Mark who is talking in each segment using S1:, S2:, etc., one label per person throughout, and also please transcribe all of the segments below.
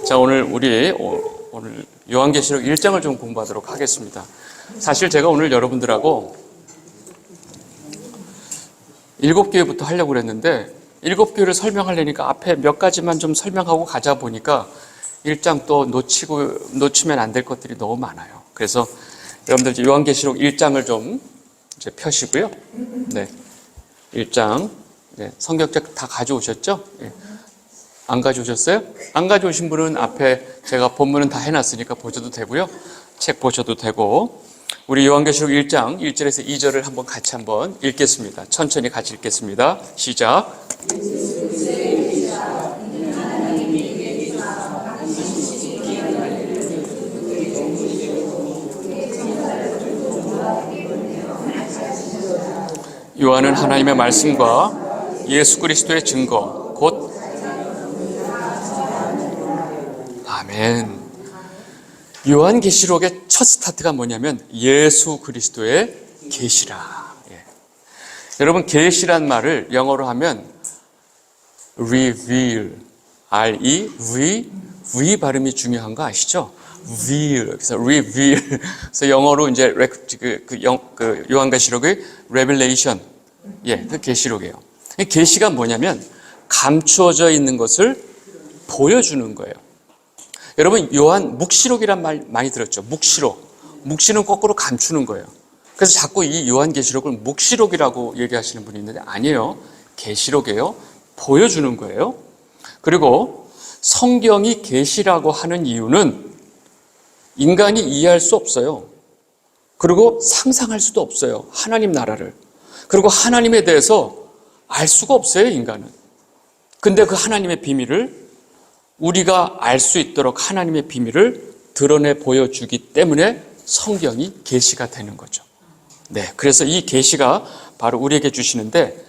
S1: 자, 오늘 요한계시록 1장을 좀 공부하도록 하겠습니다. 사실 제가 오늘 여러분들하고 7교회부터 하려고 그랬는데 7교회를 설명하려니까 앞에 몇 가지만 좀 설명하고 가자 보니까 1장 또 놓치면 안 될 것들이 너무 많아요. 그래서 여러분들 이제 요한계시록 1장을 좀 이제 펴시고요. 네. 1장. 네. 성경책 다 가져오셨죠? 네. 안 가져오셨어요? 안 가져오신 분은 앞에 제가 본문은 다 해놨으니까 보셔도 되고요. 책 보셔도 되고, 우리 요한계시록 1장 1절에서 2절을 같이 한번 읽겠습니다. 천천히 같이 읽겠습니다. 시작. 요한은 하나님의 말씀과 예수 그리스도의 증거, 곧 아멘. 요한계시록의 첫 스타트가 뭐냐면 예수 그리스도의 계시라. 예. 여러분, 계시란 말을 영어로 하면 reveal, R-E-V 발음이 중요한 거 아시죠? reveal. 그래서 reveal. 그래서 영어로 이제 요한계시록의 revelation, 그 계시록이에요. 계시가 뭐냐면 감추어져 있는 것을 보여주는 거예요. 여러분, 요한 묵시록이란 말 많이 들었죠? 묵시록. 묵시는 거꾸로 감추는 거예요. 그래서 자꾸 이 요한계시록을 묵시록이라고 얘기하시는 분이 있는데 아니에요. 계시록이에요. 보여주는 거예요. 그리고 성경이 계시라고 하는 이유는 인간이 이해할 수 없어요. 그리고 상상할 수도 없어요. 하나님 나라를. 그리고 하나님에 대해서 알 수가 없어요, 인간은. 근데 그 하나님의 비밀을 우리가 알 수 있도록 하나님의 비밀을 드러내 보여주기 때문에 성경이 계시가 되는 거죠. 네, 그래서 이 계시가 바로 우리에게 주시는데,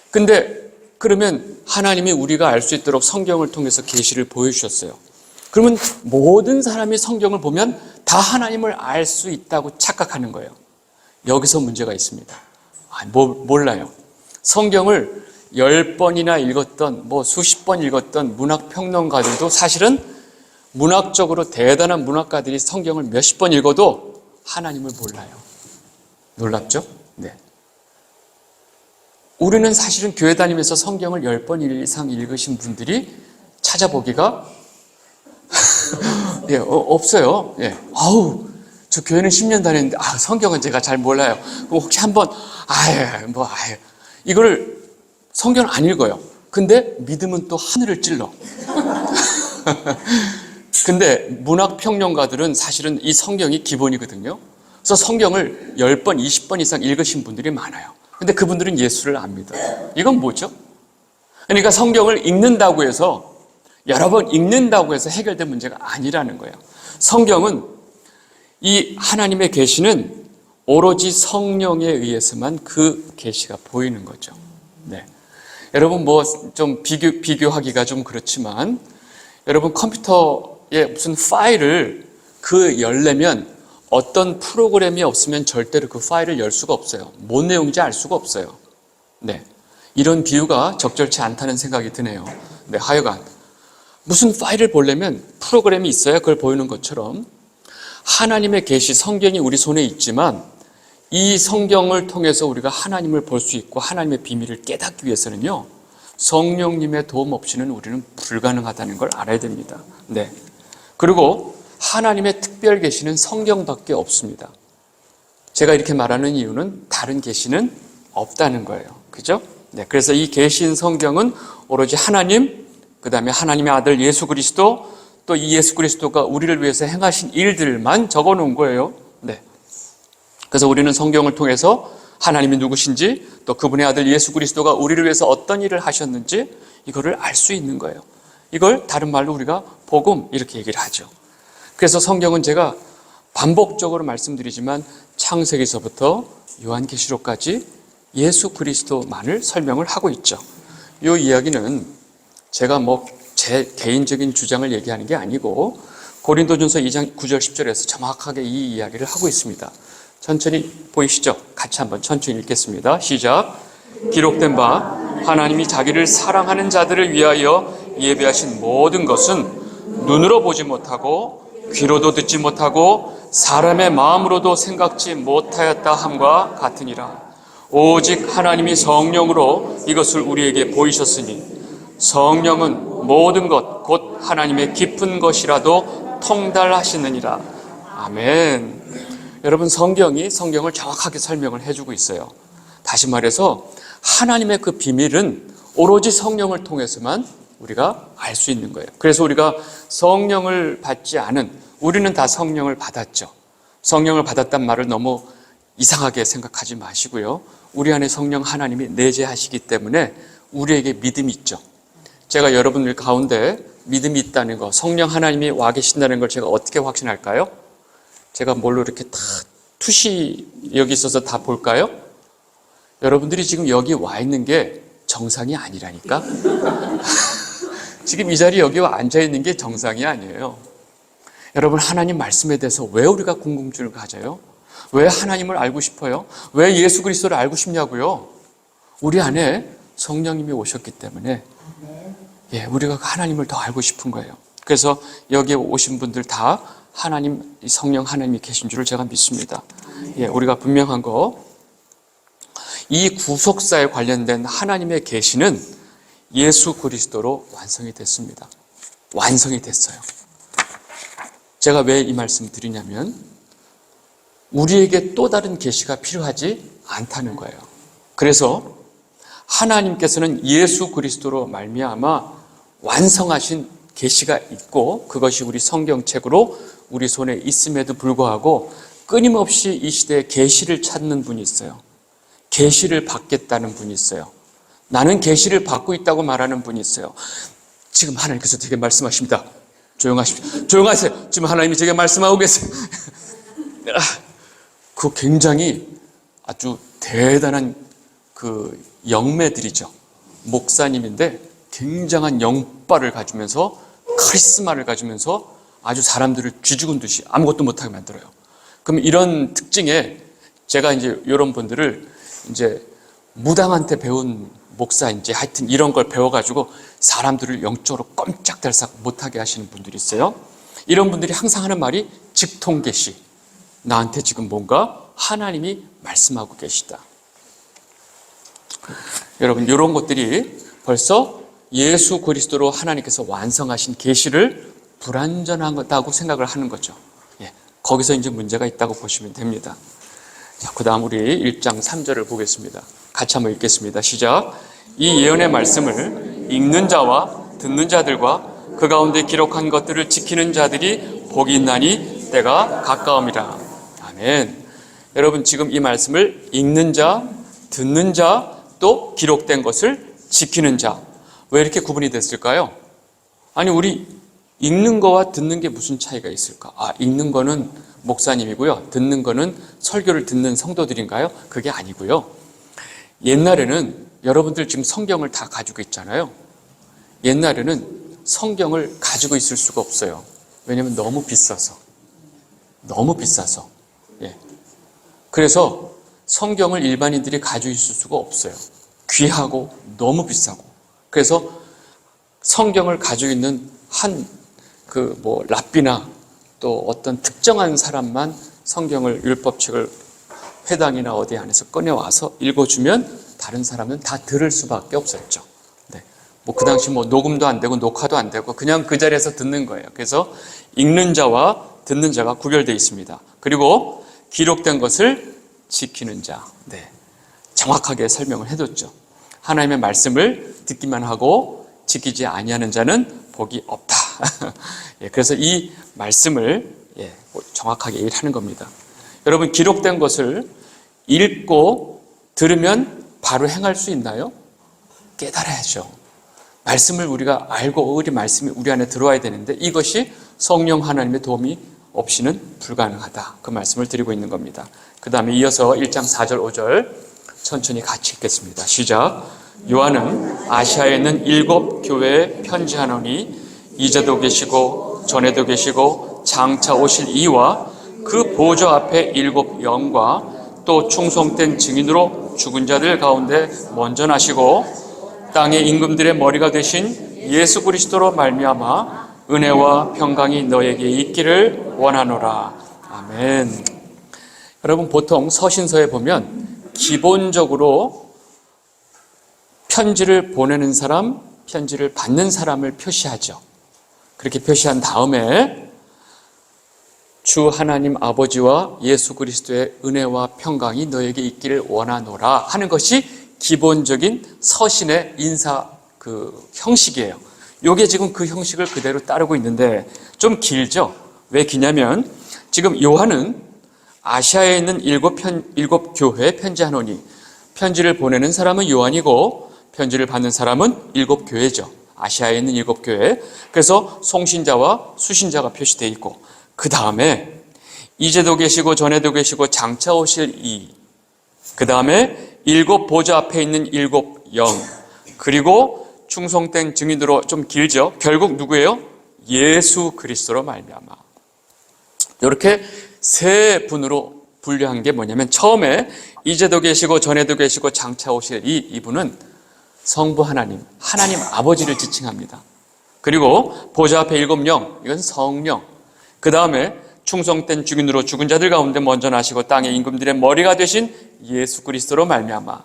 S1: 근데 그러면 하나님이 우리가 알 수 있도록 성경을 통해서 계시를 보여주셨어요. 그러면 모든 사람이 성경을 보면 다 하나님을 알 수 있다고 착각하는 거예요. 여기서 문제가 있습니다. 몰라요. 성경을 10번이나 읽었던, 수십 번 읽었던 문학평론가들도 사실은 문학적으로 대단한 문학가들이 성경을 몇십 번 읽어도 하나님을 몰라요. 놀랍죠? 네. 우리는 사실은 교회 다니면서 성경을 10번 이상 읽으신 분들이 찾아보기가 없어요. 저 교회는 10년 다녔는데 성경은 제가 잘 몰라요. 그럼 혹시 한번 이거를 성경을 안 읽어요. 근데 믿음은 또 하늘을 찔러. 근데 문학평론가들은 사실은 이 성경이 기본이거든요. 그래서 성경을 10번, 20번 이상 읽으신 분들이 많아요. 근데 그분들은 예수를 안 믿어요. 이건 뭐죠? 그러니까 성경을 읽는다고 해서, 여러 번 읽는다고 해서 해결된 문제가 아니라는 거예요. 성경은 이 하나님의 계시는 오로지 성령에 의해서만 그 계시가 보이는 거죠. 네. 여러분 좀 비교하기가 좀 그렇지만 여러분 컴퓨터에 무슨 파일을 열려면 어떤 프로그램이 없으면 절대로 그 파일을 열 수가 없어요. 뭔 내용인지 알 수가 없어요. 네. 이런 비유가 적절치 않다는 생각이 드네요. 네, 하여간 무슨 파일을 보려면 프로그램이 있어야 그걸 보이는 것처럼 하나님의 계시 성경이 우리 손에 있지만 이 성경을 통해서 우리가 하나님을 볼 수 있고 하나님의 비밀을 깨닫기 위해서는요, 성령님의 도움 없이는 우리는 불가능하다는 걸 알아야 됩니다. 네. 그리고 하나님의 특별 계시는 성경밖에 없습니다. 제가 이렇게 말하는 이유는 다른 계시는 없다는 거예요. 그죠? 네. 그래서 이 계신 성경은 오로지 하나님, 그 다음에 하나님의 아들 예수 그리스도, 또 이 예수 그리스도가 우리를 위해서 행하신 일들만 적어 놓은 거예요. 네. 그래서 우리는 성경을 통해서 하나님이 누구신지, 또 그분의 아들 예수 그리스도가 우리를 위해서 어떤 일을 하셨는지 이거를 알 수 있는 거예요. 이걸 다른 말로 우리가 복음 이렇게 얘기를 하죠. 그래서 성경은 제가 반복적으로 말씀드리지만 창세기서부터 요한계시록까지 예수 그리스도만을 설명을 하고 있죠. 이 이야기는 제가 제 개인적인 주장을 얘기하는 게 아니고 고린도전서 2장 9절 10절에서 정확하게 이 이야기를 하고 있습니다. 천천히 보이시죠? 같이 한번 천천히 읽겠습니다. 시작. 기록된 바 하나님이 자기를 사랑하는 자들을 위하여 예배하신 모든 것은 눈으로 보지 못하고 귀로도 듣지 못하고 사람의 마음으로도 생각지 못하였다 함과 같으니라. 오직 하나님이 성령으로 이것을 우리에게 보이셨으니 성령은 모든 것 곧 하나님의 깊은 것이라도 통달하시느니라. 아멘. 여러분, 성경이 성경을 정확하게 설명을 해주고 있어요. 다시 말해서 하나님의 그 비밀은 오로지 성령을 통해서만 우리가 알 수 있는 거예요. 그래서 우리가 성령을 받지 않은, 우리는 다 성령을 받았죠. 성령을 받았단 말을 너무 이상하게 생각하지 마시고요. 우리 안에 성령 하나님이 내재하시기 때문에 우리에게 믿음이 있죠. 제가 여러분들 가운데 믿음이 있다는 거, 성령 하나님이 와 계신다는 걸 제가 어떻게 확신할까요? 제가 뭘로 이렇게 다 투시 여기 있어서 다 볼까요? 여러분들이 지금 여기 와 있는 게 정상이 아니라니까? 지금 이 자리에 여기 와 앉아 있는 게 정상이 아니에요. 여러분, 하나님 말씀에 대해서 왜 우리가 궁금증을 가져요? 왜 하나님을 알고 싶어요? 왜 예수 그리스도를 알고 싶냐고요? 우리 안에 성령님이 오셨기 때문에 우리가 하나님을 더 알고 싶은 거예요. 그래서 여기에 오신 분들 다 하나님, 성령 하나님이 계신 줄을 제가 믿습니다. 우리가 분명한 거, 이 구속사에 관련된 하나님의 계시는 예수 그리스도로 완성이 됐습니다. 완성이 됐어요. 제가 왜 이 말씀 드리냐면 우리에게 또 다른 계시가 필요하지 않다는 거예요. 그래서 하나님께서는 예수 그리스도로 말미암아 완성하신 계시가 있고 그것이 우리 성경책으로 우리 손에 있음에도 불구하고 끊임없이 이 시대에 계시를 찾는 분이 있어요. 계시를 받겠다는 분이 있어요. 나는 계시를 받고 있다고 말하는 분이 있어요. 지금 하나님께서 되게 말씀하십니다. 조용하십시오. 조용하세요. 지금 하나님이 제게 말씀하고 계세요. 그 굉장히 아주 대단한 그 영매들이죠. 목사님인데 굉장한 영빨을 가지면서 카리스마를 가지면서 아주 사람들을 쥐죽은 듯이 아무것도 못하게 만들어요. 그럼 이런 특징에 제가 이제 이런 분들을 이제 무당한테 배운 목사인지 하여튼 이런 걸 배워가지고 사람들을 영적으로 꼼짝달싹 못하게 하시는 분들이 있어요. 이런 분들이 항상 하는 말이 직통계시. 나한테 지금 뭔가 하나님이 말씀하고 계시다. 여러분, 이런 것들이 벌써 예수 그리스도로 하나님께서 완성하신 계시를 불완전하다고 생각을 하는 거죠. 거기서 이제 문제가 있다고 보시면 됩니다. 자, 그 다음 우리 1장 3절을 보겠습니다. 같이 한번 읽겠습니다. 시작. 이 예언의 말씀을 읽는 자와 듣는 자들과 그 가운데 기록한 것들을 지키는 자들이 복이 있나니 때가 가까움이라. 아멘. 여러분, 지금 이 말씀을 읽는 자, 듣는 자, 또 기록된 것을 지키는 자. 왜 이렇게 구분이 됐을까요? 아니, 우리 읽는 거와 듣는 게 무슨 차이가 있을까? 읽는 거는 목사님이고요. 듣는 거는 설교를 듣는 성도들인가요? 그게 아니고요. 옛날에는 여러분들 지금 성경을 다 가지고 있잖아요. 옛날에는 성경을 가지고 있을 수가 없어요. 왜냐하면 너무 비싸서. 너무 비싸서. 그래서 성경을 일반인들이 가지고 있을 수가 없어요. 귀하고 너무 비싸고. 그래서 성경을 가지고 있는 랍비나 또 어떤 특정한 사람만 성경을 율법책을 회당이나 어디 안에서 꺼내와서 읽어주면 다른 사람은 다 들을 수밖에 없었죠. 그 당시 녹음도 안 되고 녹화도 안 되고 그냥 그 자리에서 듣는 거예요. 그래서 읽는 자와 듣는 자가 구별되어 있습니다. 그리고 기록된 것을 지키는 자. 정확하게 설명을 해뒀죠. 하나님의 말씀을 듣기만 하고 지키지 아니하는 자는 복이 없다. 그래서 이 말씀을 정확하게 얘기를 하는 겁니다. 여러분, 기록된 것을 읽고 들으면 바로 행할 수 있나요? 깨달아야죠. 말씀을 우리가 알고 우리 말씀이 우리 안에 들어와야 되는데 이것이 성령 하나님의 도움이 없이는 불가능하다. 그 말씀을 드리고 있는 겁니다. 그 다음에 이어서 1장 4절 5절 천천히 같이 읽겠습니다. 시작. 요한은 아시아에 있는 7 교회에 편지하노니 이제도 계시고 전에도 계시고 장차 오실 이와 그 보좌 앞에 7 영과 또 충성된 증인으로 죽은 자들 가운데 먼저 나시고 땅의 임금들의 머리가 되신 예수 그리스도로 말미암아 은혜와 평강이 너에게 있기를 원하노라. 아멘. 여러분, 보통 서신서에 보면 기본적으로 편지를 보내는 사람, 편지를 받는 사람을 표시하죠. 그렇게 표시한 다음에 주 하나님 아버지와 예수 그리스도의 은혜와 평강이 너에게 있기를 원하노라 하는 것이 기본적인 서신의 인사 형식이에요. 이게 지금 그 형식을 그대로 따르고 있는데 좀 길죠? 왜 기냐면 지금 요한은 아시아에 있는 일곱 교회에 편지하노니, 편지를 보내는 사람은 요한이고 편지를 받는 사람은 일곱 교회죠. 아시아에 있는 일곱 교회. 그래서 송신자와 수신자가 표시되어 있고, 그 다음에 이제도 계시고 전에도 계시고 장차 오실 그 다음에 일곱 보좌 앞에 있는 일곱 영, 그리고 충성된 증인으로, 좀 길죠? 결국 누구예요? 예수 그리스도로 말미암아. 이렇게 세 분으로 분류한 게 뭐냐면, 처음에 이제도 계시고 전에도 계시고 장차 오실 이분은 성부 하나님 아버지를 지칭합니다. 그리고 보좌 앞에 일곱 영, 이건 성령. 그 다음에 충성된 증인으로 죽은 자들 가운데 먼저 나시고 땅의 임금들의 머리가 되신 예수 그리스도로 말미암아.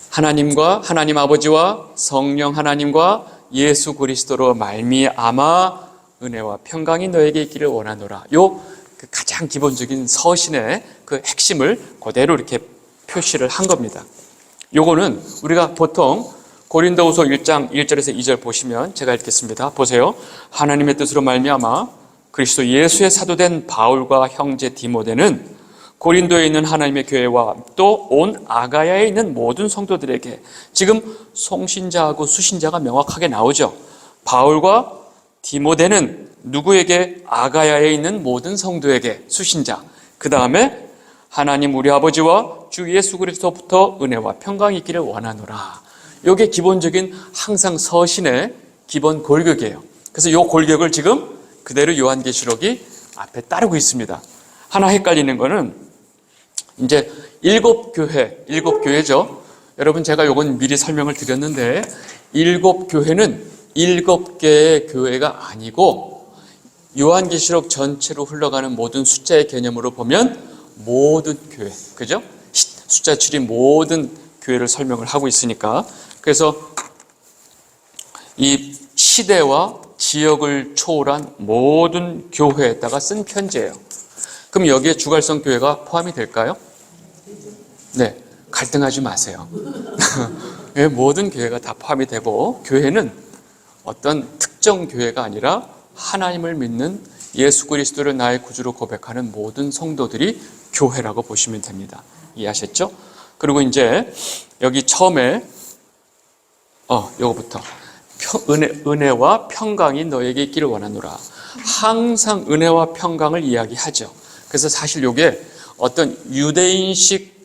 S1: 하나님 아버지와 성령 하나님과 예수 그리스도로 말미암아 은혜와 평강이 너에게 있기를 원하노라. 그 가장 기본적인 서신의 그 핵심을 그대로 이렇게 표시를 한 겁니다. 요거는 우리가 보통 고린도후서 1장 1절에서 2절 보시면, 제가 읽겠습니다. 보세요. 하나님의 뜻으로 말미암아 그리스도 예수의 사도된 바울과 형제 디모데는 고린도에 있는 하나님의 교회와 또 온 아가야에 있는 모든 성도들에게, 지금 송신자하고 수신자가 명확하게 나오죠. 바울과 디모데는 누구에게? 아가야에 있는 모든 성도에게, 수신자. 그 다음에 하나님 우리 아버지와 주 예수 그리스도부터 은혜와 평강이 있기를 원하노라. 이게 기본적인 항상 서신의 기본 골격이에요. 그래서 이 골격을 지금 그대로 요한계시록이 앞에 따르고 있습니다. 하나 헷갈리는 거는 이제 일곱 교회죠. 여러분, 제가 요건 미리 설명을 드렸는데, 일곱 교회는 일곱 개의 교회가 아니고 요한계시록 전체로 흘러가는 모든 숫자의 개념으로 보면 모든 교회, 그죠? 숫자 7이 모든 교회를 설명을 하고 있으니까. 그래서 이 시대와 지역을 초월한 모든 교회에다가 쓴 편지예요. 그럼 여기에 주갈성 교회가 포함이 될까요? 네, 갈등하지 마세요. 모든 교회가 다 포함이 되고, 교회는 어떤 특정 교회가 아니라 하나님을 믿는, 예수 그리스도를 나의 구주로 고백하는 모든 성도들이 교회라고 보시면 됩니다. 이해하셨죠? 그리고 이제 여기 처음에 요거부터 은혜와 평강이 너에게 있기를 원하노라. 항상 은혜와 평강을 이야기하죠. 그래서 사실 이게 어떤 유대인식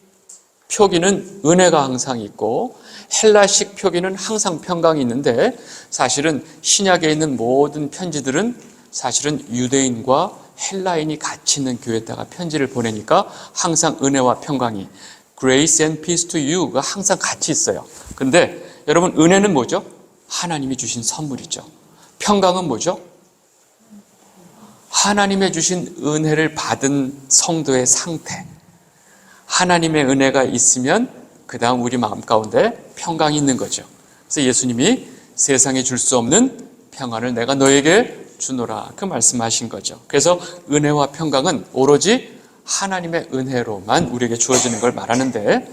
S1: 표기는 은혜가 항상 있고 헬라식 표기는 항상 평강이 있는데, 사실은 신약에 있는 모든 편지들은 사실은 유대인과 헬라인이 같이 있는 교회에다가 편지를 보내니까 항상 은혜와 평강이, Grace and peace to you가 항상 같이 있어요. 근데 여러분, 은혜는 뭐죠? 하나님이 주신 선물이죠. 평강은 뭐죠? 하나님의 주신 은혜를 받은 성도의 상태. 하나님의 은혜가 있으면 그 다음 우리 마음 가운데 평강이 있는 거죠. 그래서 예수님이 세상에 줄 수 없는 평안을 내가 너에게 주노라, 그 말씀하신 거죠. 그래서 은혜와 평강은 오로지 하나님의 은혜로만 우리에게 주어지는 걸 말하는데,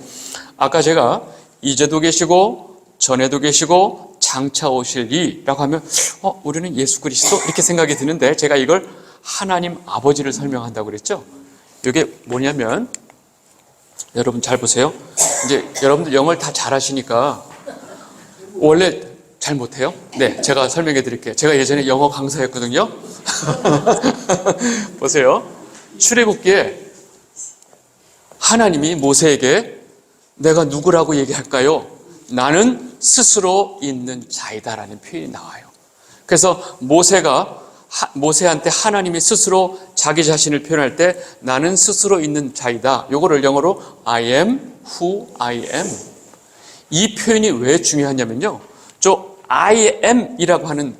S1: 아까 제가 이제도 계시고 전에도 계시고 장차 오실 이라고 하면 우리는 예수 그리스도 이렇게 생각이 드는데, 제가 이걸 하나님 아버지를 설명한다고 그랬죠. 이게 뭐냐면, 여러분 잘 보세요. 이제 여러분들 영어를 다 잘하시니까, 원래 잘 못해요? 네, 제가 설명해 드릴게요. 제가 예전에 영어 강사였거든요. 보세요. 출애굽기에 하나님이 모세에게 내가 누구라고 얘기할까요? 나는 스스로 있는 자이다라는 표현이 나와요. 그래서 모세한테 하나님이 스스로 자기 자신을 표현할 때 나는 스스로 있는 자이다, 요거를 영어로 I am who I am. 이 표현이 왜 중요하냐면요, 저 I am 이라고 하는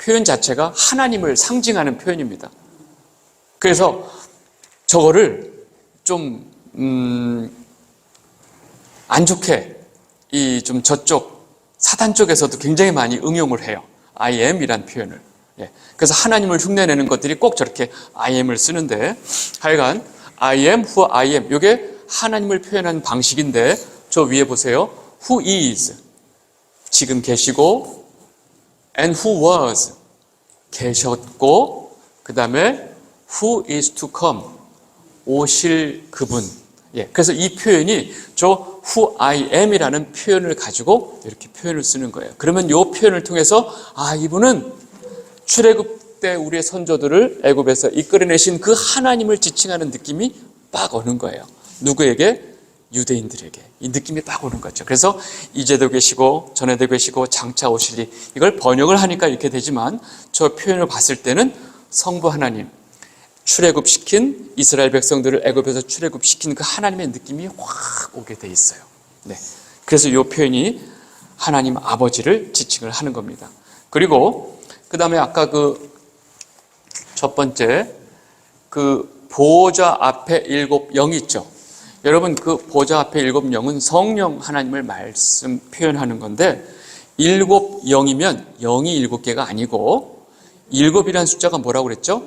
S1: 표현 자체가 하나님을 상징하는 표현입니다. 그래서 저거를 좀 안 좋게 좀 저쪽 사단 쪽에서도 굉장히 많이 응용을 해요. I am이란 표현을. 그래서 하나님을 흉내내는 것들이 꼭 저렇게 I am을 쓰는데, 하여간 I am who I am, 이게 하나님을 표현하는 방식인데, 저 위에 보세요. Who is, 지금 계시고, and who was, 계셨고, 그 다음에 who is to come, 오실 그분. 그래서 이 표현이 저 who I am이라는 표현을 가지고 이렇게 표현을 쓰는 거예요. 그러면 이 표현을 통해서 이분은 출애굽 때 우리의 선조들을 애굽에서 이끌어내신 그 하나님을 지칭하는 느낌이 빡 오는 거예요. 누구에게? 유대인들에게. 이 느낌이 빡 오는 거죠. 그래서 이제도 계시고 전에도 계시고 장차 오시리, 이걸 번역을 하니까 이렇게 되지만 저 표현을 봤을 때는 성부 하나님, 출애굽시킨 이스라엘 백성들을 애굽에서 출애굽시킨 그 하나님의 느낌이 확 오게 돼 있어요. 그래서 이 표현이 하나님 아버지를 지칭을 하는 겁니다. 그리고 그 다음에 아까 그 첫 번째 그 보호자 앞에 7 영이 있죠. 여러분, 그 보호자 앞에 7 영은 성령 하나님을 말씀 표현하는 건데, 7 영이면 0이 7개가 아니고 7이라는 숫자가 뭐라고 그랬죠?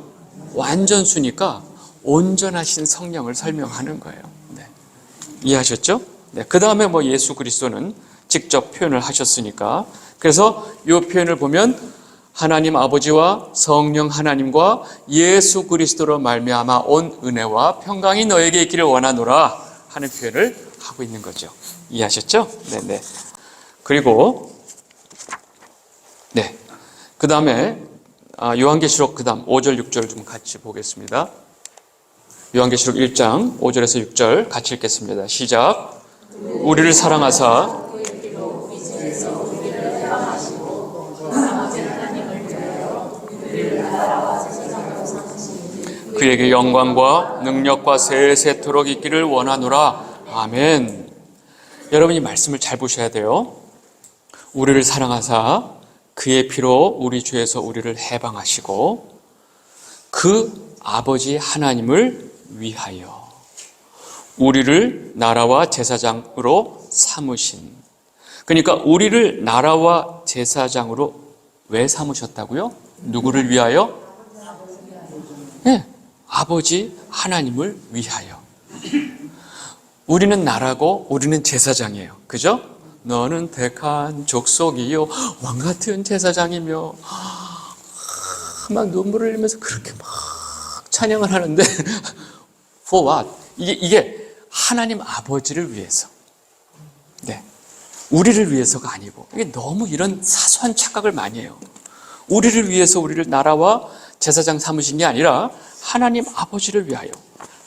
S1: 완전수니까 온전하신 성령을 설명하는 거예요. 이해하셨죠? 그 다음에 뭐 예수 그리스도는 직접 표현을 하셨으니까, 그래서 이 표현을 보면 하나님 아버지와 성령 하나님과 예수 그리스도로 말미암아 온 은혜와 평강이 너에게 있기를 원하노라 하는 표현을 하고 있는 거죠. 이해하셨죠? 네네. 그리고 그 다음에 요한계시록 그 다음 5절 6절 좀 같이 보겠습니다. 요한계시록 1장 5절에서 6절 같이 읽겠습니다. 시작. 우리를 사랑하사 그에게 영광과 능력과 세세토록 있기를 원하노라. 아멘. 여러분이 말씀을 잘 보셔야 돼요. 우리를 사랑하사 그의 피로 우리 죄에서 우리를 해방하시고 그 아버지 하나님을 위하여 우리를 나라와 제사장으로 삼으신, 그러니까 우리를 나라와 제사장으로 왜 삼으셨다고요? 누구를 위하여? 아버지 하나님을 위하여. 우리는 나라고 우리는 제사장이에요. 그죠? 너는 택한 족속이요 왕같은 제사장이며, 막 눈물을 흘리면서 그렇게 막 찬양을 하는데 for what? 이게 하나님 아버지를 위해서, 우리를 위해서가 아니고, 이게 너무 이런 사소한 착각을 많이 해요. 우리를 위해서 우리를 나라와 제사장 삼으신 게 아니라 하나님 아버지를 위하여.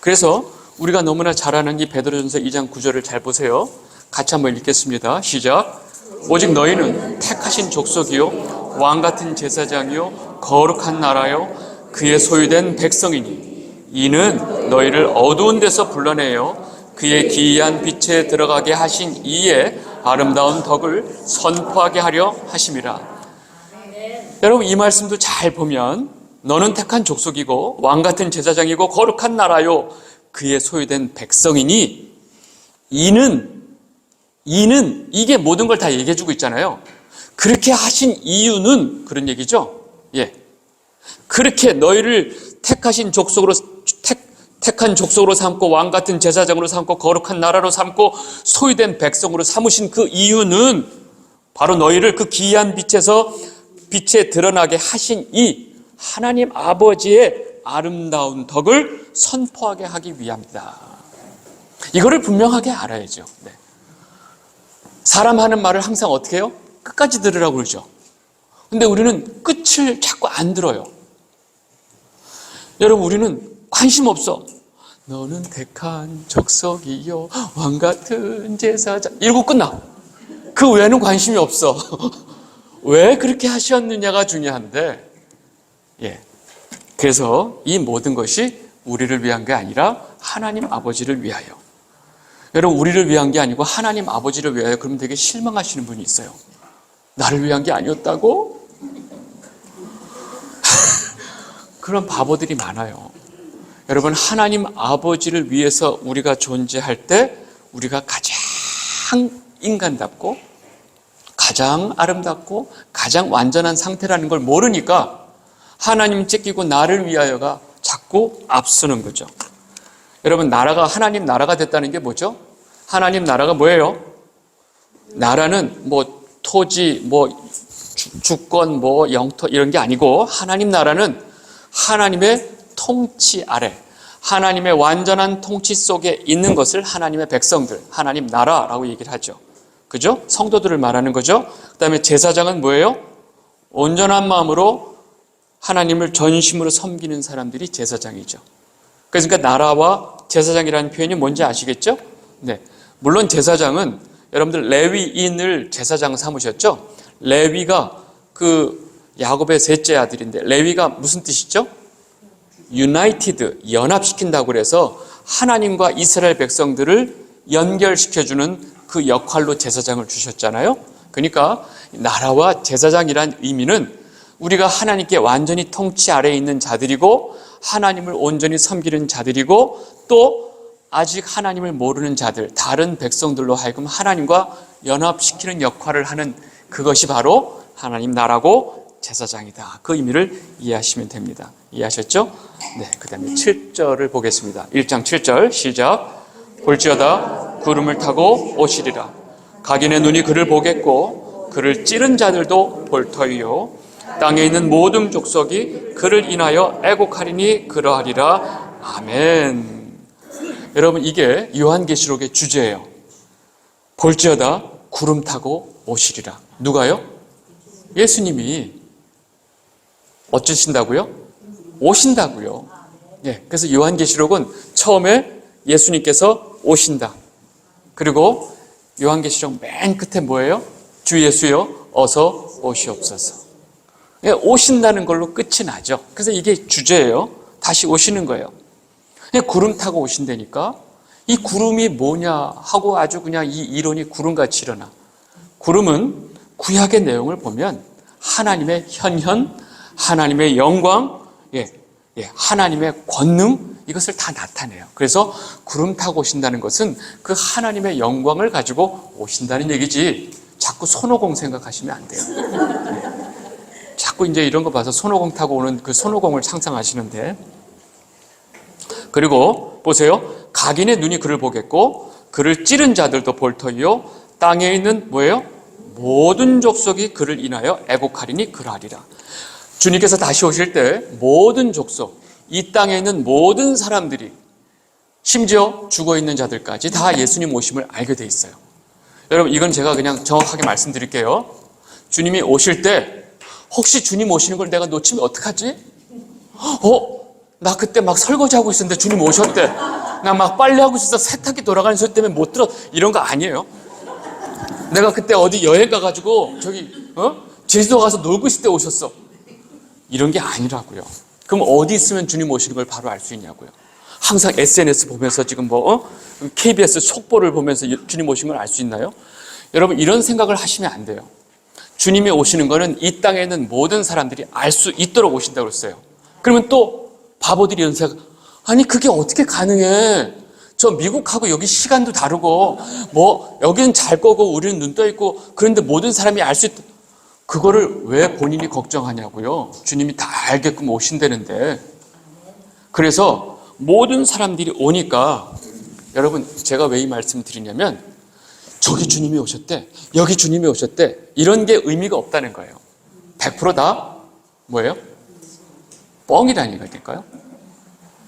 S1: 그래서 우리가 너무나 잘 아는 이 베드로전서 2장 9절을 잘 보세요. 같이 한번 읽겠습니다. 시작. 오직 너희는 택하신 족속이요 왕같은 제사장이요 거룩한 나라요 그의 소유된 백성이니 이는 너희를 어두운 데서 불러내어 그의 기이한 빛에 들어가게 하신 이의 아름다운 덕을 선포하게 하려 하심이라. 여러분, 이 말씀도 잘 보면 너는 택한 족속이고 왕같은 제사장이고 거룩한 나라요 그의 소유된 백성이니, 이는 이게 모든 걸 다 얘기해 주고 있잖아요. 그렇게 하신 이유는 그런 얘기죠. 그렇게 너희를 택한 족속으로 삼고 왕같은 제사장으로 삼고 거룩한 나라로 삼고 소유된 백성으로 삼으신 그 이유는 바로 너희를 그 기이한 빛에 드러나게 하신 이 하나님 아버지의 아름다운 덕을 선포하게 하기 위함이다. 이거를 분명하게 알아야죠. 사람 하는 말을 항상 어떻게 해요? 끝까지 들으라고 그러죠. 근데 우리는 끝을 자꾸 안 들어요. 여러분, 우리는 관심 없어. 너는 택한 족속이요 왕같은 제사장, 이러고 끝나. 그 외에는 관심이 없어. 왜 그렇게 하셨느냐가 중요한데, 그래서 이 모든 것이 우리를 위한 게 아니라 하나님 아버지를 위하여. 여러분, 우리를 위한 게 아니고 하나님 아버지를 위하여, 그러면 되게 실망하시는 분이 있어요. 나를 위한 게 아니었다고? 그런 바보들이 많아요. 여러분, 하나님 아버지를 위해서 우리가 존재할 때 우리가 가장 인간답고 가장 아름답고 가장 완전한 상태라는 걸 모르니까 하나님 째끼고 나를 위하여가 자꾸 앞서는 거죠. 여러분, 나라가 하나님 나라가 됐다는 게 뭐죠? 하나님 나라가 뭐예요? 나라는 뭐 토지, 뭐 주권, 뭐 영토 이런 게 아니고 하나님 나라는 하나님의 통치 아래, 하나님의 완전한 통치 속에 있는 것을 하나님의 백성들, 하나님 나라라고 얘기를 하죠. 그죠? 성도들을 말하는 거죠. 그 다음에 제사장은 뭐예요? 온전한 마음으로 하나님을 전심으로 섬기는 사람들이 제사장이죠. 그러니까 나라와 제사장이라는 표현이 뭔지 아시겠죠? 네. 물론 제사장은 여러분들 레위인을 제사장 삼으셨죠? 레위가 그 야곱의 셋째 아들인데 레위가 무슨 뜻이죠? 유나이티드, 연합시킨다고 그래서 하나님과 이스라엘 백성들을 연결시켜주는 그 역할로 제사장을 주셨잖아요. 그러니까 나라와 제사장이란 의미는 우리가 하나님께 완전히 통치 아래에 있는 자들이고 하나님을 온전히 섬기는 자들이고 또 아직 하나님을 모르는 자들, 다른 백성들로 하여금 하나님과 연합시키는 역할을 하는 그것이 바로 하나님 나라고 제사장이다. 그 의미를 이해하시면 됩니다. 이해하셨죠? 네, 그 다음에 7절을 보겠습니다. 1장 7절 시작. 볼지어다 구름을 타고 오시리라. 각인의 눈이 그를 보겠고 그를 찌른 자들도 볼 터이요. 땅에 있는 모든 족속이 그를 인하여 애곡하리니 그러하리라. 아멘. 여러분, 이게 요한계시록의 주제예요. 볼지어다 구름 타고 오시리라. 누가요? 예수님이 어쩌신다고요? 오신다고요. 예, 그래서 요한계시록은 처음에 예수님께서 오신다. 그리고 요한계시록 맨 끝에 뭐예요? 주 예수여 어서 오시옵소서. 예, 오신다는 걸로 끝이 나죠. 그래서 이게 주제예요. 다시 오시는 거예요. 구름 타고 오신다니까 이 구름이 뭐냐 하고 아주 그냥 이 이론이 구름같이 일어나. 구름은 구약의 내용을 보면 하나님의 현현, 하나님의 영광, 하나님의 권능 이것을 다 나타내요. 그래서 구름 타고 오신다는 것은 그 하나님의 영광을 가지고 오신다는 얘기지 자꾸 손오공 생각하시면 안 돼요. 자꾸 이제 이런 거 봐서 손오공 타고 오는 그 손오공을 상상하시는데 그리고 보세요. 각인의 눈이 그를 보겠고 그를 찌른 자들도 볼 터이요. 땅에 있는 뭐예요? 모든 족속이 그를 인하여 애곡하리니 그러하리라. 주님께서 다시 오실 때 모든 족속, 이 땅에 있는 모든 사람들이 심지어 죽어있는 자들까지 다 예수님 오심을 알게 돼 있어요. 여러분, 이건 제가 그냥 정확하게 말씀드릴게요. 주님이 오실 때 혹시 주님 오시는 걸 내가 놓치면 어떡하지? 나 그때 막 설거지하고 있었는데 주님 오셨대. 나 막 빨래하고 있어서 세탁기 돌아가는 소리 때문에 못 들어. 이런 거 아니에요. 내가 그때 어디 여행 가가지고 제주도 가서 놀고 있을 때 오셨어. 이런 게 아니라고요. 그럼 어디 있으면 주님 오시는 걸 바로 알 수 있냐고요. 항상 SNS 보면서 지금 KBS 속보를 보면서 주님 오신 걸 알 수 있나요? 여러분, 이런 생각을 하시면 안 돼요. 주님이 오시는 거는 이 땅에 있는 모든 사람들이 알 수 있도록 오신다고 그랬어요. 그러면 또 바보들이 이런 생각, 아니 그게 어떻게 가능해? 저 미국하고 여기 시간도 다르고 여기는 잘 거고 우리는 눈 떠 있고 그런데 모든 사람이 알 수 있다. 그거를 왜 본인이 걱정하냐고요. 주님이 다 알게끔 오신다는데. 그래서 모든 사람들이 오니까 여러분, 제가 왜 이 말씀 드리냐면 저기 주님이 오셨대, 여기 주님이 오셨대, 이런 게 의미가 없다는 거예요. 100% 뭐예요? 뻥이라니까요.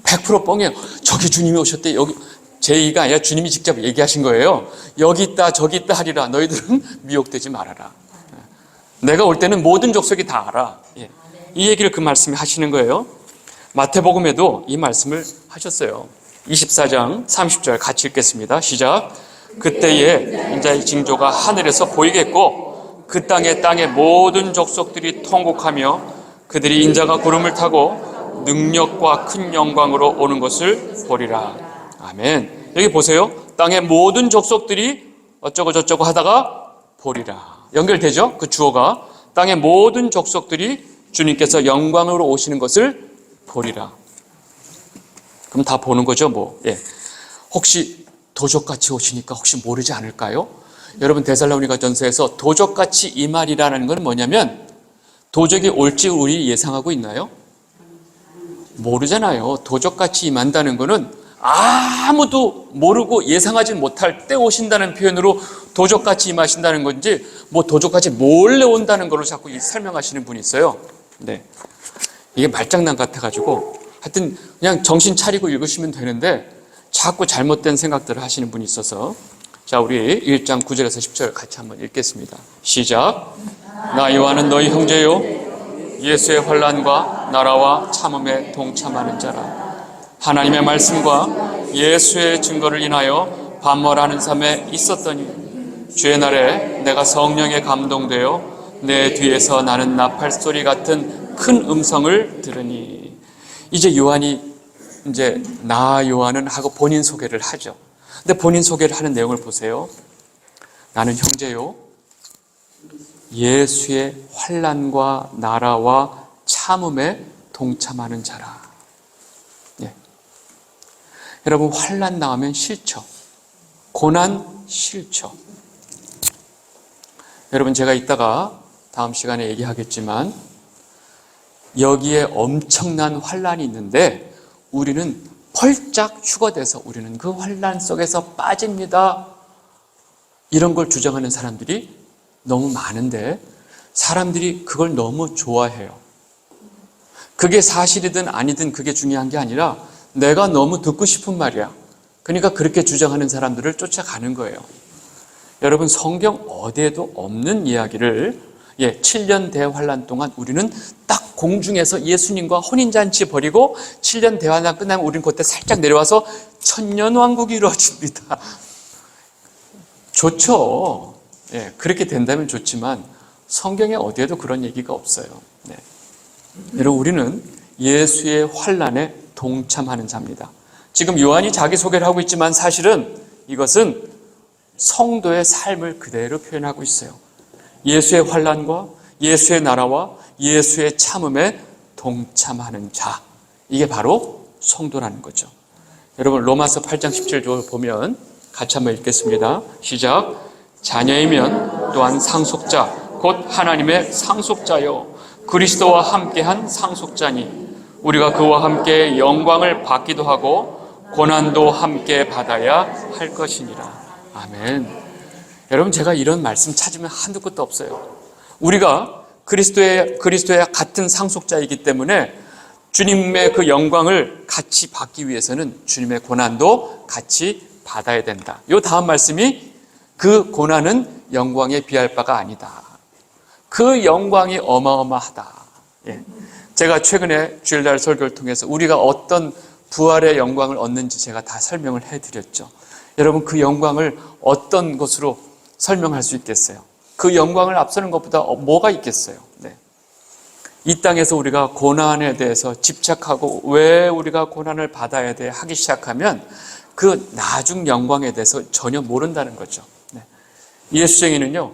S1: 100% 뻥이에요. 저기 주님이 오셨대, 여기. 제 얘기가 아니라 주님이 직접 얘기하신 거예요. 여기 있다 저기 있다 하리라. 너희들은 미혹되지 말아라. 내가 올 때는 모든 족속이 다 알아. 이 얘기를 그 말씀에 하시는 거예요. 마태복음에도 이 말씀을 하셨어요. 24장 30절 같이 읽겠습니다. 시작. 그때에 인자의 징조가 하늘에서 보이겠고 그 땅의 모든 족속들이 통곡하며 그들이 인자가 구름을 타고 능력과 큰 영광으로 오는 것을 보리라. 아멘. 여기 보세요. 땅의 모든 족속들이 어쩌고 저쩌고 하다가 보리라. 연결되죠? 그 주어가 땅의 모든 족속들이 주님께서 영광으로 오시는 것을 보리라. 그럼 다 보는 거죠, 뭐. 예. 혹시 도적같이 오시니까 혹시 모르지 않을까요? 여러분, 데살로니가 전서에서 도적같이 이 말이라는 건 뭐냐면, 도적이 올지 우리 예상하고 있나요? 모르잖아요. 도적같이 임한다는 거는 아무도 모르고 예상하지 못할 때 오신다는 표현으로 도적같이 임하신다는 건지, 뭐 도적같이 몰래 온다는 걸로 자꾸 설명하시는 분이 있어요. 네. 이게 말장난 같아가지고, 하여튼 그냥 정신 차리고 읽으시면 되는데, 자꾸 잘못된 생각들을 하시는 분이 있어서. 자, 우리 1장 9절에서 10절 같이 한번 읽겠습니다. 시작. 나 요한은 너희 형제요 예수의 환난과 나라와 참음에 동참하는 자라. 하나님의 말씀과 예수의 증거를 인하여 반모하는 삶에 있었더니 주의 날에 내가 성령에 감동되어 내 뒤에서 나는 나팔 소리 같은 큰 음성을 들으니. 이제 요한이 이제 나 요한은 하고 본인 소개를 하죠. 근데 본인 소개를 하는 내용을 보세요. 나는 형제요 예수의 환난과 나라와 참음에 동참하는 자라. 예. 여러분, 환난 나오면 싫죠. 고난 싫죠. 여러분, 제가 이따가 다음 시간에 얘기하겠지만 여기에 엄청난 환난이 있는데 우리는 펄짝 휴거돼서 우리는 그 환난 속에서 빠집니다. 이런 걸 주장하는 사람들이 너무 많은데 사람들이 그걸 너무 좋아해요. 그게 사실이든 아니든 그게 중요한 게 아니라 내가 너무 듣고 싶은 말이야. 그러니까 그렇게 주장하는 사람들을 쫓아가는 거예요. 여러분, 성경 어디에도 없는 이야기를 7년 대환란 동안 우리는 딱 공중에서 예수님과 혼인잔치 벌이고 7년 대환란 끝나면 우리는 그때 살짝 내려와서 천년왕국이 이루어집니다. 좋죠. 예, 그렇게 된다면 좋지만 성경에 어디에도 그런 얘기가 없어요. 네. 여러분, 우리는 예수의 환난에 동참하는 자입니다. 지금 요한이 자기 소개를 하고 있지만 사실은 이것은 성도의 삶을 그대로 표현하고 있어요. 예수의 환난과 예수의 나라와 예수의 참음에 동참하는 자. 이게 바로 성도라는 거죠. 여러분, 로마서 8장 17절 보면 같이 한번 읽겠습니다. 시작. 자녀이면 또한 상속자 곧 하나님의 상속자요 그리스도와 함께한 상속자니 우리가 그와 함께 영광을 받기도 하고 고난도 함께 받아야 할 것이니라. 아멘. 여러분, 제가 이런 말씀 찾으면 한두 끝도 없어요. 우리가 그리스도의 같은 상속자이기 때문에 주님의 그 영광을 같이 받기 위해서는 주님의 고난도 같이 받아야 된다. 이 다음 말씀이 그 고난은 영광에 비할 바가 아니다. 그 영광이 어마어마하다. 예. 제가 최근에 주일날 설교를 통해서 우리가 어떤 부활의 영광을 얻는지 제가 다 설명을 해드렸죠. 여러분, 그 영광을 어떤 것으로 설명할 수 있겠어요? 그 영광을 앞서는 것보다 뭐가 있겠어요? 네. 이 땅에서 우리가 고난에 대해서 집착하고 왜 우리가 고난을 받아야 돼 하기 시작하면 그 나중 영광에 대해서 전혀 모른다는 거죠. 네. 예수쟁이는요,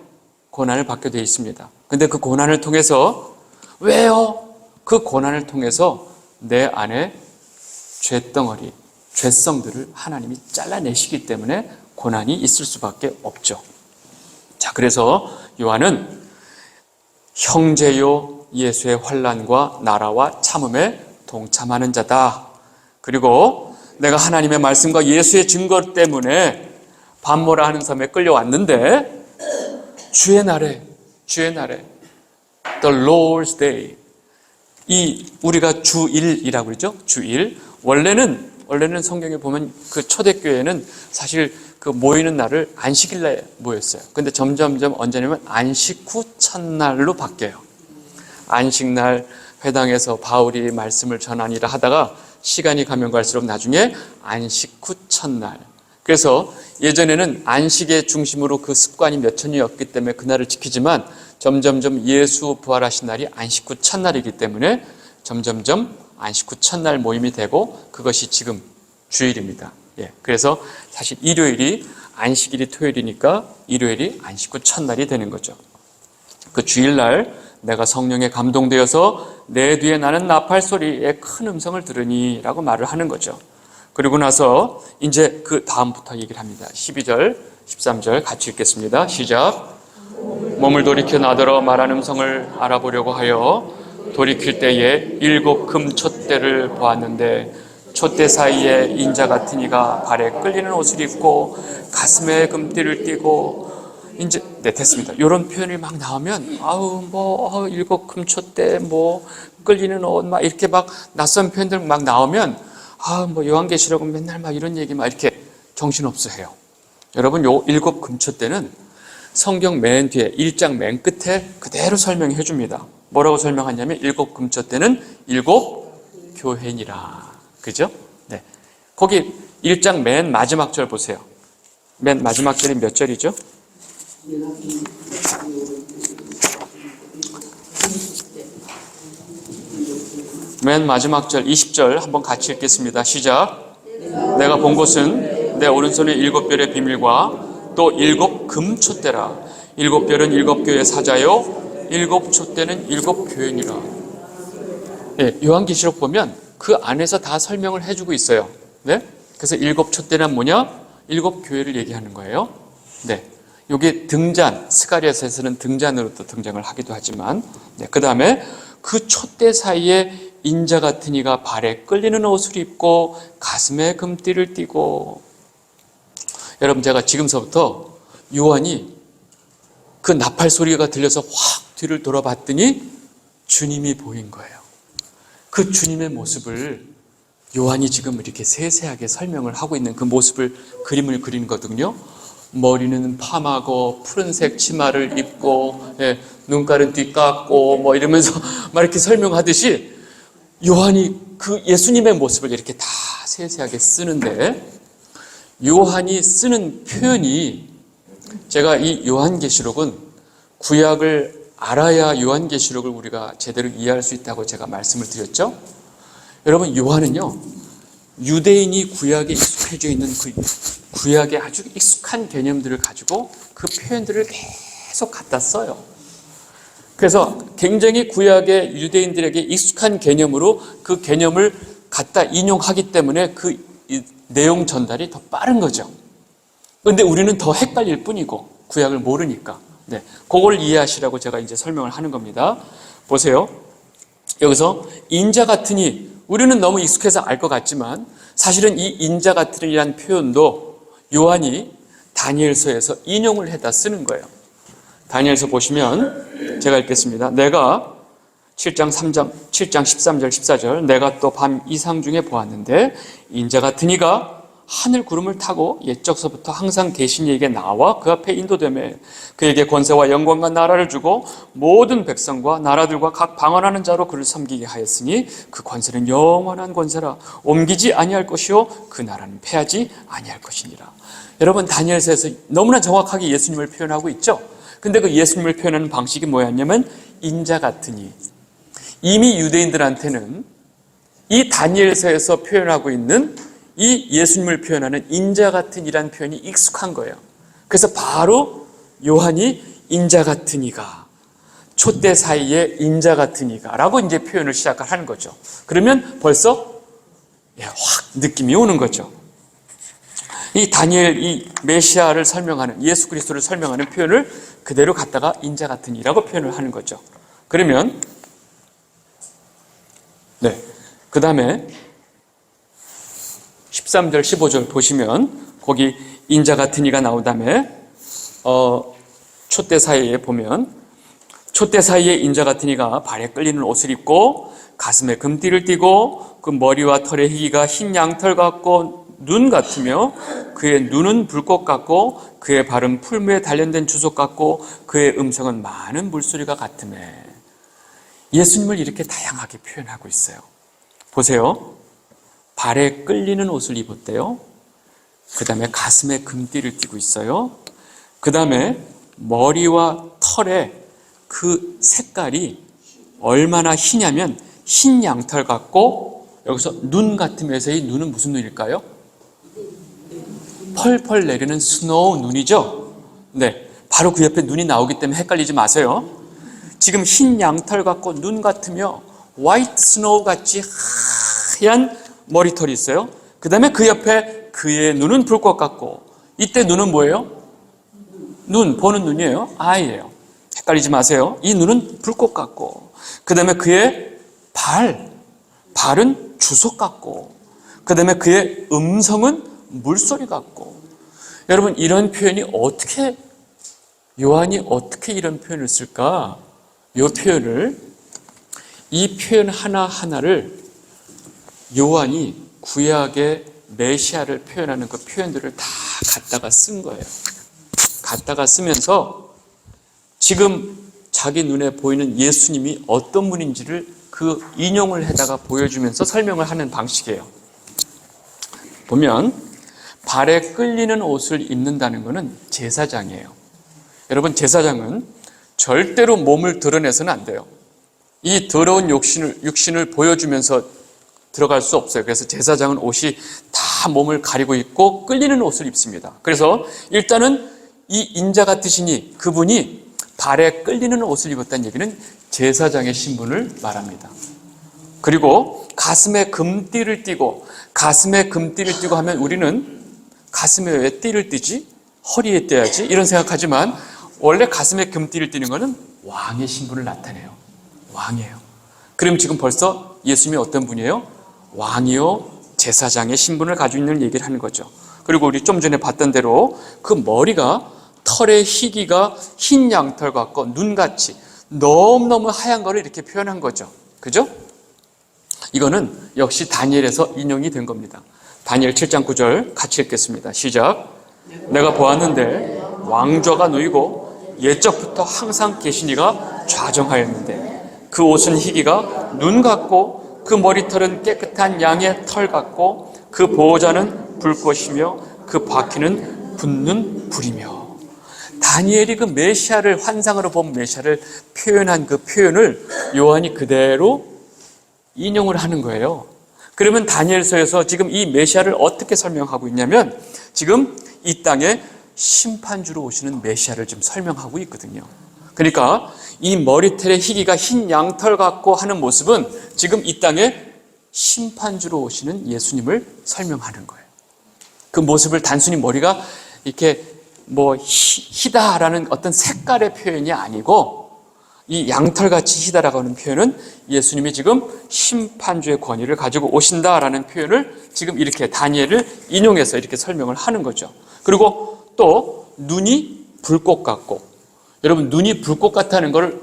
S1: 고난을 받게 되어 있습니다. 근데 그 고난을 통해서 왜요? 그 고난을 통해서 내 안에 죄덩어리, 죄성들을 하나님이 잘라내시기 때문에 고난이 있을 수밖에 없죠. 자, 그래서 요한은 형제요 예수의 환난과 나라와 참음에 동참하는 자다. 그리고 내가 하나님의 말씀과 예수의 증거 때문에 반모라 하는 섬에 끌려왔는데 주의 날에 The Lord's Day, 이 우리가 주일이라고 그러죠. 주일. 원래는 성경에 보면 그 초대교회는 사실 그 모이는 날을 안식일날 모였어요. 근데 점점점 언제냐면 안식 후 첫날로 바뀌어요. 안식날 회당에서 바울이 말씀을 전하니라 하다가 시간이 가면 갈수록 나중에 안식 후 첫날. 그래서 예전에는 안식의 중심으로 그 습관이 몇 천년이었기 때문에 그날을 지키지만 점점점 예수 부활하신 날이 안식 후 첫날이기 때문에 점점점 안식 후 첫날 모임이 되고 그것이 지금 주일입니다. 예, 그래서 사실 일요일이 안식일이 토요일이니까 일요일이 안식 후 첫날이 되는 거죠. 그 주일날 내가 성령에 감동되어서 내 뒤에 나는 나팔 소리의 큰 음성을 들으니 라고 말을 하는 거죠. 그리고 나서 이제 그 다음부터 얘기를 합니다. 12절, 13절 같이 읽겠습니다. 시작. 몸을 돌이켜 나더러 말하는 음성을 알아보려고 하여 돌이킬 때에 7 금촛대를 보았는데 촛대 사이에 인자 같은 이가 발에 끌리는 옷을 입고 가슴에 금띠를 띠고 이제 네 됐습니다. 이런 표현이 막 나오면 아우 7 금촛대 끌리는 옷 막 이렇게 막 낯선 표현들 막 나오면 요한계시록은 맨날 막 이런 얘기 막 이렇게 정신없어 해요. 여러분 요 7 금촛대는 성경 맨 뒤에 1장 맨 끝에 그대로 설명해 줍니다. 뭐라고 설명하냐면 7 금촛대는 7 교회니라. 그죠? 네. 거기 1장 맨 마지막 절 보세요. 맨 마지막 절이 몇 절이죠? 맨 마지막 절 20절 한번 같이 읽겠습니다. 시작. 내가 본 것은 내 오른손에 7별의 비밀과 또 7 금촛대라. 7별은 7 교회 사자요 7 촛대는 7 교회니라. 네, 요한계시록 보면 그 안에서 다 설명을 해주고 있어요. 네? 그래서 7 촛대는 뭐냐? 7 교회를 얘기하는 거예요. 네. 요게 등잔, 스가랴서에서는 등잔으로도 등장을 하기도 하지만, 네. 그 다음에 그 촛대 사이에 인자 같은 이가 발에 끌리는 옷을 입고 가슴에 금띠를 띠고. 여러분, 제가 지금서부터 요한이 그 나팔 소리가 들려서 확 뒤를 돌아봤더니 주님이 보인 거예요. 그 주님의 모습을 요한이 지금 이렇게 세세하게 설명을 하고 있는 그 모습을 그림을 그린 거거든요. 머리는 파마고 푸른색 치마를 입고 눈가는 뒤깎고 이러면서 막 이렇게 설명하듯이 요한이 그 예수님의 모습을 이렇게 다 세세하게 쓰는데, 요한이 쓰는 표현이, 제가 이 요한계시록은 구약을 알아야 요한계시록을 우리가 제대로 이해할 수 있다고 제가 말씀을 드렸죠. 여러분, 요한은요 유대인이 구약에 익숙해져 있는 그 구약의 아주 익숙한 개념들을 가지고 그 표현들을 계속 갖다 써요. 그래서 굉장히 구약의 유대인들에게 익숙한 개념으로 그 개념을 갖다 인용하기 때문에 그 내용 전달이 더 빠른 거죠. 그런데 우리는 더 헷갈릴 뿐이고 구약을 모르니까. 네, 그걸 이해하시라고 제가 이제 설명을 하는 겁니다. 보세요. 여기서 인자 같으니, 우리는 너무 익숙해서 알 것 같지만 사실은 이 인자 같으니라는 표현도 요한이 다니엘서에서 인용을 해다 쓰는 거예요. 다니엘서 보시면 제가 읽겠습니다. 내가 7장 13절 14절 내가 또 밤 이상 중에 보았는데 인자 같은 이가 하늘 구름을 타고 옛적서부터 항상 계신 이에게 나와 그 앞에 인도되매 그에게 권세와 영광과 나라를 주고 모든 백성과 나라들과 각 방언하는 자로 그를 섬기게 하였으니 그 권세는 영원한 권세라. 옮기지 아니할 것이요 그 나라는 패하지 아니할 것이니라. 여러분, 다니엘서에서 너무나 정확하게 예수님을 표현하고 있죠. 근데 그 예수님을 표현하는 방식이 뭐였냐면 인자 같으니. 이미 유대인들한테는 이 다니엘서에서 표현하고 있는 이 예수님을 표현하는 인자 같은 이란 표현이 익숙한 거예요. 그래서 바로 요한이 인자 같은 이가, 촛대 사이에 인자 같은 이가 라고 이제 표현을 시작하는 거죠. 그러면 벌써 확 느낌이 오는 거죠. 이 다니엘, 이 메시아를 설명하는, 예수 그리스도를 설명하는 표현을 그대로 갖다가 인자 같은 이라고 표현을 하는 거죠. 그러면 그 다음에 13절 15절 보시면 거기 인자 같은 이가 나온 다음에 촛대 사이에 보면 촛대 사이에 인자 같은 이가 발에 끌리는 옷을 입고 가슴에 금띠를 띠고 그 머리와 털의 희기가 흰 양털 같고 눈 같으며 그의 눈은 불꽃 같고 그의 발은 풀무에 단련된 주석 같고 그의 음성은 많은 물소리가 같으며. 예수님을 이렇게 다양하게 표현하고 있어요. 보세요. 발에 끌리는 옷을 입었대요. 그 다음에 가슴에 금띠를 띠고 있어요. 그 다음에 머리와 털의 그 색깔이 얼마나 희냐면 흰 양털 같고, 여기서 눈 같으면서의 눈은 무슨 눈일까요? 펄펄 내리는 스노우 눈이죠. 네, 바로 그 옆에 눈이 나오기 때문에 헷갈리지 마세요. 지금 흰 양털 같고 눈 같으며 화이트 스노우 같이 하얀 머리털이 있어요. 그 다음에 그 옆에 그의 눈은 불꽃 같고, 이때 눈은 뭐예요? 눈, 보는 눈이에요. 아이예요. 헷갈리지 마세요. 이 눈은 불꽃 같고, 그 다음에 그의 발은 주석 같고, 그 다음에 그의 음성은 물소리 같고. 여러분, 이런 표현이 요한이 어떻게 이런 표현을 쓸까? 이 표현 하나하나를 요한이 구약의 메시아를 표현하는 그 표현들을 다 갖다가 쓴 거예요. 갖다가 쓰면서 지금 자기 눈에 보이는 예수님이 어떤 분인지를 그 인용을 해다가 보여주면서 설명을 하는 방식이에요. 보면 발에 끌리는 옷을 입는다는 것은 제사장이에요. 여러분, 제사장은 절대로 몸을 드러내서는 안 돼요. 이 더러운 육신을 보여주면서 들어갈 수 없어요. 그래서 제사장은 옷이 다 몸을 가리고 있고 끌리는 옷을 입습니다. 그래서 일단은 이 인자 같으시니 그분이 발에 끌리는 옷을 입었다는 얘기는 제사장의 신분을 말합니다. 그리고 가슴에 금띠를 띠고 하면 우리는 가슴에 왜 띠를 띠지? 허리에 떼야지? 이런 생각하지만 원래 가슴에 금띠를 띠는 것은 왕의 신분을 나타내요. 왕이에요. 그럼 지금 벌써 예수님이 어떤 분이에요? 왕이요 제사장의 신분을 가지고 있는 얘기를 하는 거죠. 그리고 우리 좀 전에 봤던 대로 그 머리가 털의 희기가 흰 양털 같고 눈같이 너무너무 하얀 거를 이렇게 표현한 거죠. 그죠? 이거는 역시 다니엘에서 인용이 된 겁니다. 다니엘 7장 9절 같이 읽겠습니다. 시작. 내가 보았는데 왕좌가 놓이고 옛적부터 항상 계시니가 좌정하였는데 그 옷은 희기가 눈 같고 그 머리털은 깨끗한 양의 털 같고 그 보호자는 불꽃이며 그 바퀴는 붙는 불이며. 다니엘이 그 메시아를 환상으로 본 메시아를 표현한 그 표현을 요한이 그대로 인용을 하는 거예요. 그러면 다니엘서에서 지금 이 메시아를 어떻게 설명하고 있냐면 지금 이 땅에 심판주로 오시는 메시아를 좀 설명하고 있거든요. 그러니까 이 머리털의 희기가 흰 양털 같고 하는 모습은 지금 이 땅에 심판주로 오시는 예수님을 설명하는 거예요. 그 모습을 단순히 머리가 이렇게 희다라는 어떤 색깔의 표현이 아니고 이 양털같이 희다라고 하는 표현은 예수님이 지금 심판주의 권위를 가지고 오신다라는 표현을 지금 이렇게 다니엘을 인용해서 이렇게 설명을 하는 거죠. 그리고 또 눈이 불꽃 같고, 여러분 눈이 불꽃 같다는 걸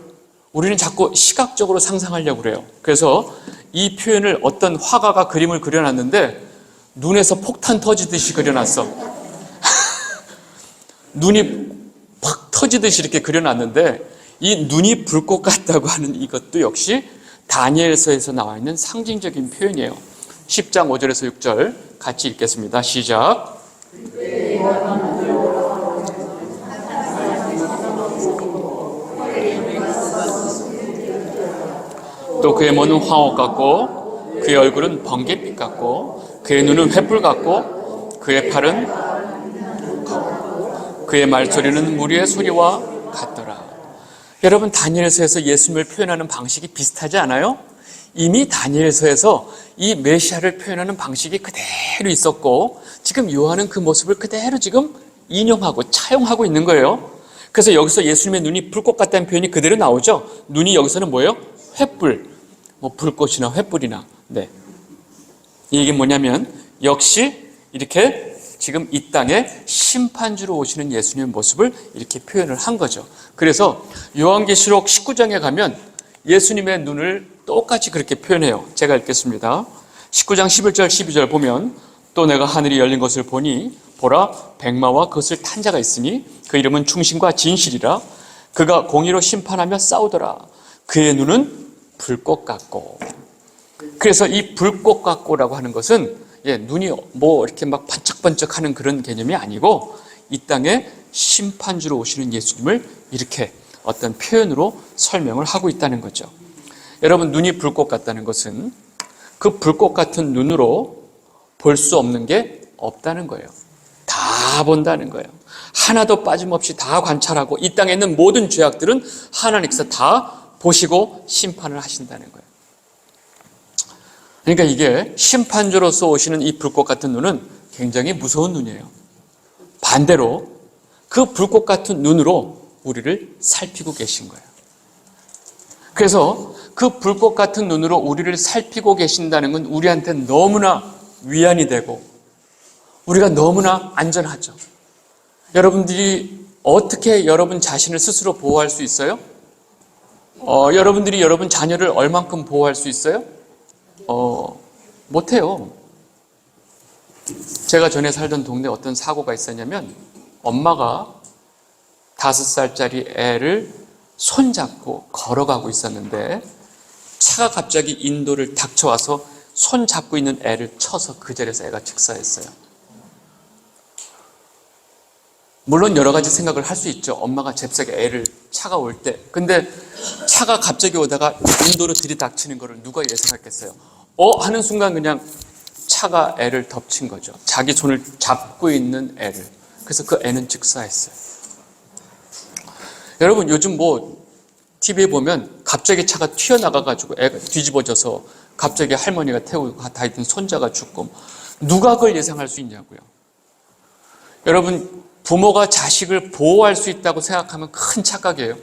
S1: 우리는 자꾸 시각적으로 상상하려고 그래요. 그래서 이 표현을 어떤 화가가 그림을 그려놨는데 눈에서 폭탄 터지듯이 그려놨어. 눈이 팍 터지듯이 이렇게 그려놨는데 이 눈이 불꽃 같다고 하는 이것도 역시 다니엘서에서 나와 있는 상징적인 표현이에요. 10장 5절에서 6절 같이 읽겠습니다. 시작. 또 그의 몸은 황옥 같고 그의 얼굴은 번갯빛 같고 그의 눈은 횃불 같고 그의 팔은 그의 말소리는 무리의 소리와 같더라. 여러분, 다니엘서에서 예수님을 표현하는 방식이 비슷하지 않아요? 이미 다니엘서에서 이 메시아를 표현하는 방식이 그대로 있었고 지금 요한은 그 모습을 그대로 지금 인용하고 차용하고 있는 거예요. 그래서 여기서 예수님의 눈이 불꽃 같다는 표현이 그대로 나오죠. 눈이 여기서는 뭐예요? 횃불, 불꽃이나 횃불이나. 네. 이게 뭐냐면 역시 이렇게 지금 이 땅에 심판주로 오시는 예수님의 모습을 이렇게 표현을 한 거죠. 그래서 요한계시록 19장에 가면 예수님의 눈을 똑같이 그렇게 표현해요. 제가 읽겠습니다. 19장 11절 12절 보면 또 내가 하늘이 열린 것을 보니 보라 백마와 그것을 탄 자가 있으니 그 이름은 충신과 진실이라. 그가 공의로 심판하며 싸우더라. 그의 눈은 불꽃 같고. 그래서 이 불꽃 같고라고 하는 것은 눈이 이렇게 막 반짝반짝하는 그런 개념이 아니고 이 땅에 심판주로 오시는 예수님을 이렇게 어떤 표현으로 설명을 하고 있다는 거죠. 여러분, 눈이 불꽃 같다는 것은 그 불꽃 같은 눈으로 볼 수 없는 게 없다는 거예요. 다 본다는 거예요. 하나도 빠짐없이 다 관찰하고 이 땅에 있는 모든 죄악들은 하나님께서 다 보시고 심판을 하신다는 거예요. 그러니까 이게 심판주로서 오시는 이 불꽃 같은 눈은 굉장히 무서운 눈이에요. 반대로 그 불꽃 같은 눈으로 우리를 살피고 계신 거예요. 그래서 그 불꽃 같은 눈으로 우리를 살피고 계신다는 건 우리한테 너무나 위안이 되고 우리가 너무나 안전하죠. 여러분들이 어떻게 여러분 자신을 스스로 보호할 수 있어요? 여러분들이 여러분 자녀를 얼만큼 보호할 수 있어요? 못해요. 제가 전에 살던 동네에 어떤 사고가 있었냐면 엄마가 5살짜리 애를 손잡고 걸어가고 있었는데 차가 갑자기 인도를 닥쳐와서 손잡고 있는 애를 쳐서 그 자리에서 애가 즉사했어요. 물론 여러 가지 생각을 할 수 있죠. 엄마가 잽싸게 애를 차가 올 때. 근데 차가 갑자기 오다가 인도로 들이닥치는 거를 누가 예상했겠어요? 하는 순간 그냥 차가 애를 덮친 거죠. 자기 손을 잡고 있는 애를. 그래서 그 애는 즉사했어요. 여러분 요즘 TV에 보면 갑자기 차가 튀어나가가지고 애가 뒤집어져서 갑자기 할머니가 태우고 다 있던 손자가 죽고 누가 그걸 예상할 수 있냐고요. 여러분 부모가 자식을 보호할 수 있다고 생각하면 큰 착각이에요.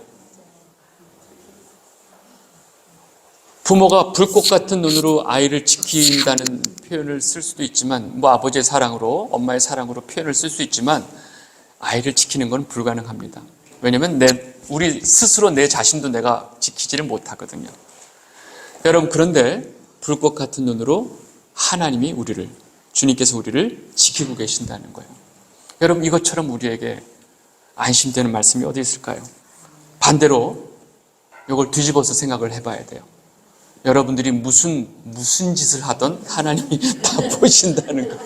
S1: 부모가 불꽃 같은 눈으로 아이를 지킨다는 표현을 쓸 수도 있지만 아버지의 사랑으로 엄마의 사랑으로 표현을 쓸 수 있지만 아이를 지키는 건 불가능합니다. 왜냐하면 우리 스스로 내 자신도 내가 지키지를 못하거든요. 여러분 그런데 불꽃 같은 눈으로 하나님이 주님께서 우리를 지키고 계신다는 거예요. 여러분 이것처럼 우리에게 안심되는 말씀이 어디 있을까요? 반대로 이걸 뒤집어서 생각을 해봐야 돼요. 여러분들이 무슨 짓을 하던 하나님이 다 보신다는 거예요.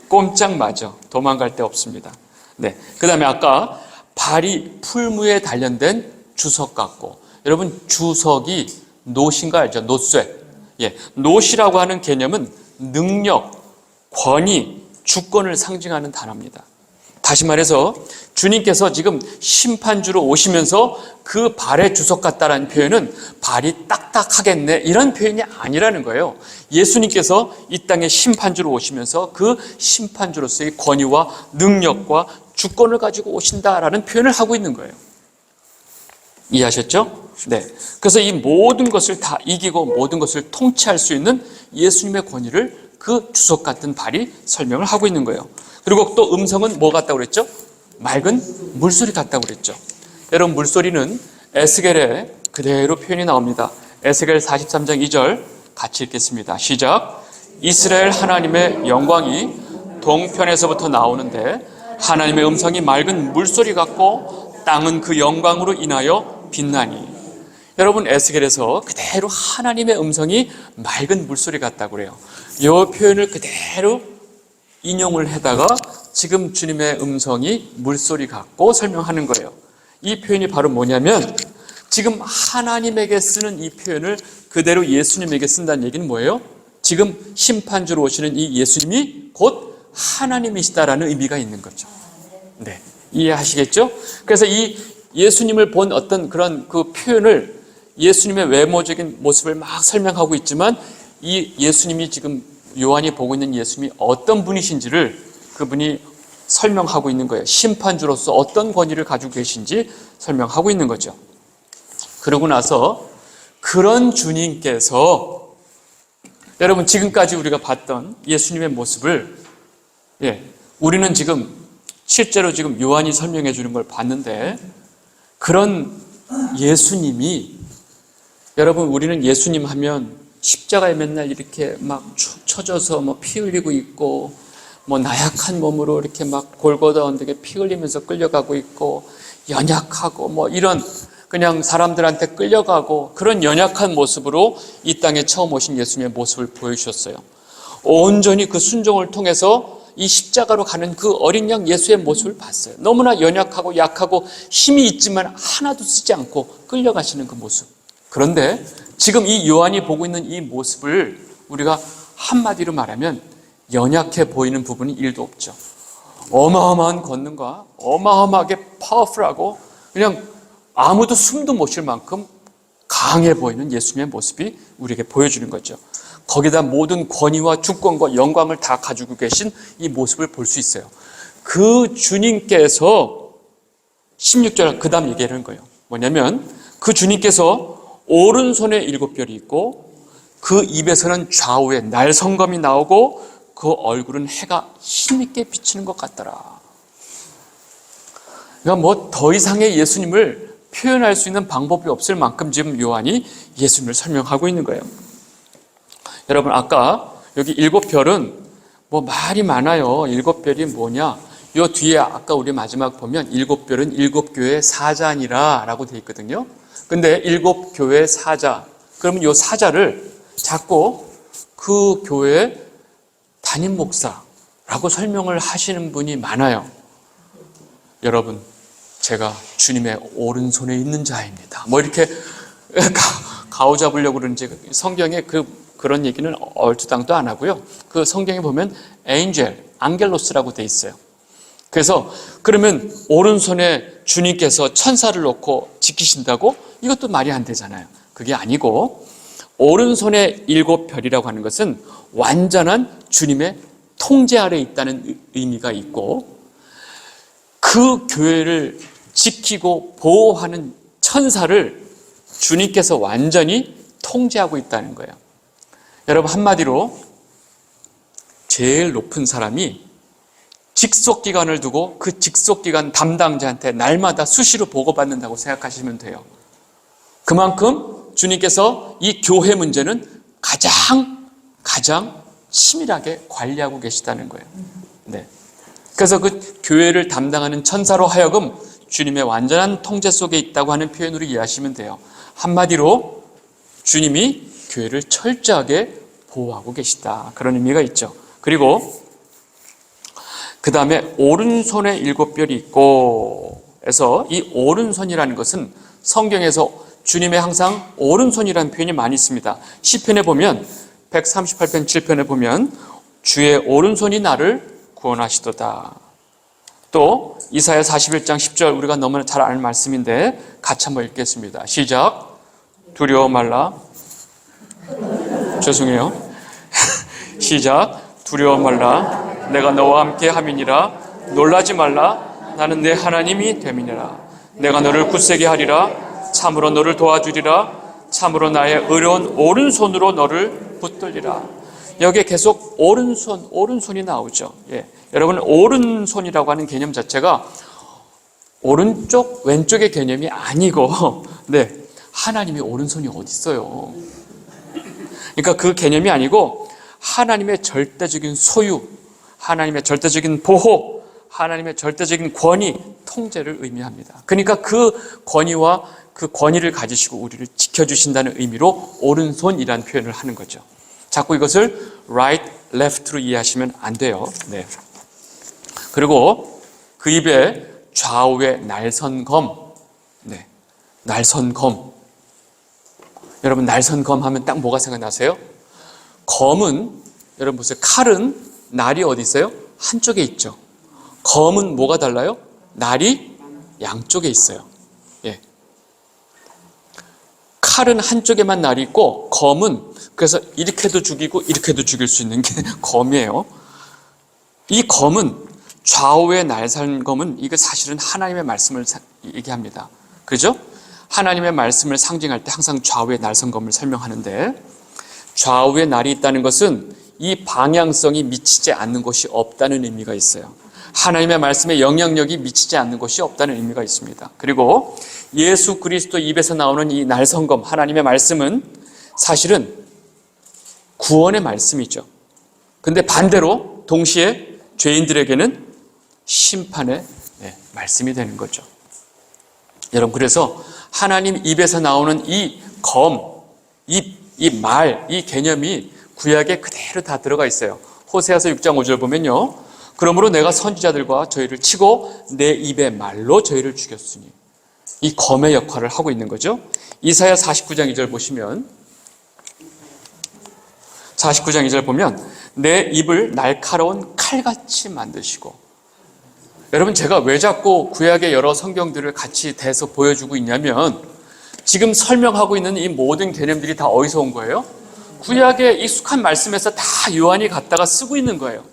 S1: 꼼짝마죠. 도망갈 데 없습니다. 네, 그 다음에 아까 발이 풀무에 단련된 주석 같고, 여러분 주석이 노신 거 알죠? 노쇠. 노시라고 하는 개념은 능력, 권위, 주권을 상징하는 단어입니다. 다시 말해서 주님께서 지금 심판주로 오시면서 그 발에 주석 같다라는 표현은 발이 딱딱하겠네 이런 표현이 아니라는 거예요. 예수님께서 이 땅에 심판주로 오시면서 그 심판주로서의 권위와 능력과 주권을 가지고 오신다라는 표현을 하고 있는 거예요. 이해하셨죠? 네. 그래서 이 모든 것을 다 이기고 모든 것을 통치할 수 있는 예수님의 권위를 그 주석 같은 발이 설명을 하고 있는 거예요. 그리고 또 음성은 뭐 같다고 그랬죠? 맑은 물소리 같다고 그랬죠. 여러분 물소리는 에스겔에 그대로 표현이 나옵니다. 에스겔 43장 2절 같이 읽겠습니다. 시작. 이스라엘 하나님의 영광이 동편에서부터 나오는데 하나님의 음성이 맑은 물소리 같고 땅은 그 영광으로 인하여 빛나니. 여러분 에스겔에서 그대로 하나님의 음성이 맑은 물소리 같다고 그래요. 이 표현을 그대로 인용을 해다가 지금 주님의 음성이 물소리 같고 설명하는 거예요. 이 표현이 바로 뭐냐면 지금 하나님에게 쓰는 이 표현을 그대로 예수님에게 쓴다는 얘기는 뭐예요? 지금 심판주로 오시는 이 예수님이 곧 하나님이시다라는 의미가 있는 거죠. 네, 이해하시겠죠? 그래서 이 예수님을 본 어떤 그런 그 표현을 예수님의 외모적인 모습을 막 설명하고 있지만 이 예수님이 지금 요한이 보고 있는 예수님이 어떤 분이신지를 그분이 설명하고 있는 거예요. 심판주로서 어떤 권위를 가지고 계신지 설명하고 있는 거죠. 그러고 나서 그런 주님께서 여러분 지금까지 우리가 봤던 예수님의 모습을 우리는 지금 실제로 지금 요한이 설명해 주는 걸 봤는데 그런 예수님이 여러분 우리는 예수님 하면 십자가에 맨날 이렇게 막 쳐져서 피 흘리고 있고 나약한 몸으로 이렇게 막 골고다 언덕에 피 흘리면서 끌려가고 있고 연약하고 이런 그냥 사람들한테 끌려가고 그런 연약한 모습으로 이 땅에 처음 오신 예수님의 모습을 보여주셨어요. 온전히 그 순종을 통해서 이 십자가로 가는 그 어린 양 예수의 모습을 봤어요. 너무나 연약하고 약하고 힘이 있지만 하나도 쓰지 않고 끌려가시는 그 모습. 그런데 지금 이 요한이 보고 있는 이 모습을 우리가 한마디로 말하면 연약해 보이는 부분이 1도 없죠. 어마어마한 권능과 어마어마하게 파워풀하고 그냥 아무도 숨도 못 쉴 만큼 강해 보이는 예수님의 모습이 우리에게 보여주는 거죠. 거기다 모든 권위와 주권과 영광을 다 가지고 계신 이 모습을 볼 수 있어요. 그 주님께서 16절 그 다음 얘기하는 거예요. 뭐냐면 그 주님께서 오른손에 7별이 있고 그 입에서는 좌우에 날성검이 나오고 그 얼굴은 해가 힘있게 비치는 것 같더라. 그러니까 뭐 더 이상의 예수님을 표현할 수 있는 방법이 없을 만큼 지금 요한이 예수님을 설명하고 있는 거예요. 여러분 아까 여기 7별은 뭐 말이 많아요. 7별이 뭐냐? 요 뒤에 아까 우리 마지막 보면 7별은 7교회 사자니라 라고 되어 있거든요. 근데 7교회 사자, 그러면 요 사자를 자꾸 그 교회 담임 목사라고 설명을 하시는 분이 많아요. 여러분, 제가 주님의 오른손에 있는 자입니다. 뭐 이렇게 가오 잡으려고 그러는지 성경에 그런 얘기는 얼토당도 안 하고요. 그 성경에 보면 안겔로스라고 돼 있어요. 그래서 그러면 오른손에 주님께서 천사를 놓고 지키신다고? 이것도 말이 안 되잖아요. 그게 아니고 오른손에 7별이라고 하는 것은 완전한 주님의 통제 아래 있다는 의미가 있고 그 교회를 지키고 보호하는 천사를 주님께서 완전히 통제하고 있다는 거예요. 여러분 한마디로 제일 높은 사람이 직속기관을 두고 그 직속기관 담당자한테 날마다 수시로 보고받는다고 생각하시면 돼요. 그만큼 주님께서 이 교회 문제는 가장 치밀하게 관리하고 계시다는 거예요. 네. 그래서 그 교회를 담당하는 천사로 하여금 주님의 완전한 통제 속에 있다고 하는 표현으로 이해하시면 돼요. 한마디로 주님이 교회를 철저하게 보호하고 계시다. 그런 의미가 있죠. 그리고 그 다음에 오른손에 7별이 있고 해서 이 오른손이라는 것은 성경에서 주님의 항상 오른손이라는 표현이 많이 있습니다. 시편에 보면 138편 7편에 보면 주의 오른손이 나를 구원하시도다. 또 이사야 41장 10절 우리가 너무나 잘 아는 말씀인데 같이 한번 읽겠습니다. 시작. 두려워 말라. 죄송해요. 시작. 두려워 말라. 내가 너와 함께 함이니라. 놀라지 말라. 나는 내 하나님이 됨이니라. 내가 너를 굳세게 하리라. 참으로 너를 도와주리라. 참으로 나의 의로운 오른손으로 너를 붙들리라. 여기에 계속 오른손이 나오죠. 예. 여러분 오른손이라고 하는 개념 자체가 오른쪽 왼쪽의 개념이 아니고 네, 하나님의 오른손이 어디 있어요? 그러니까 그 개념이 아니고 하나님의 절대적인 소유, 하나님의 절대적인 보호, 하나님의 절대적인 권위, 통제를 의미합니다. 그러니까 그 권위와 그 권위를 가지시고 우리를 지켜주신다는 의미로 오른손이라는 표현을 하는 거죠. 자꾸 이것을 right, left로 이해하시면 안 돼요. 네. 그리고 그 입에 좌우에 날선검, 네, 날선검. 여러분 날선검 하면 딱 뭐가 생각나세요? 검은 여러분 보세요. 칼은 날이 어디 있어요? 한쪽에 있죠. 검은 뭐가 달라요? 날이 양쪽에 있어요. 예. 칼은 한쪽에만 날이 있고 검은 그래서 이렇게도 죽이고 이렇게도 죽일 수 있는 게 검이에요. 이 검은 좌우의 날선검은 이거 사실은 하나님의 말씀을 얘기합니다. 그죠? 하나님의 말씀을 상징할 때 항상 좌우의 날선검을 설명하는데 좌우에 날이 있다는 것은 이 방향성이 미치지 않는 것이 없다는 의미가 있어요. 하나님의 말씀에 영향력이 미치지 않는 것이 없다는 의미가 있습니다. 그리고 예수 그리스도 입에서 나오는 이 날선검 하나님의 말씀은 사실은 구원의 말씀이죠. 근데 반대로 동시에 죄인들에게는 심판의 말씀이 되는 거죠. 여러분 그래서 하나님 입에서 나오는 이 검, 이 말, 이 개념이 구약에 그대로 다 들어가 있어요. 호세아서 6장 5절 보면요. 그러므로 내가 선지자들과 저희를 치고 내 입의 말로 저희를 죽였으니 이 검의 역할을 하고 있는 거죠. 이사야 49장 2절 보시면 49장 2절 보면 내 입을 날카로운 칼같이 만드시고 여러분 제가 왜 자꾸 구약의 여러 성경들을 같이 대서 보여주고 있냐면 지금 설명하고 있는 이 모든 개념들이 다 어디서 온 거예요? 구약의 익숙한 말씀에서 다 요한이 갖다가 쓰고 있는 거예요.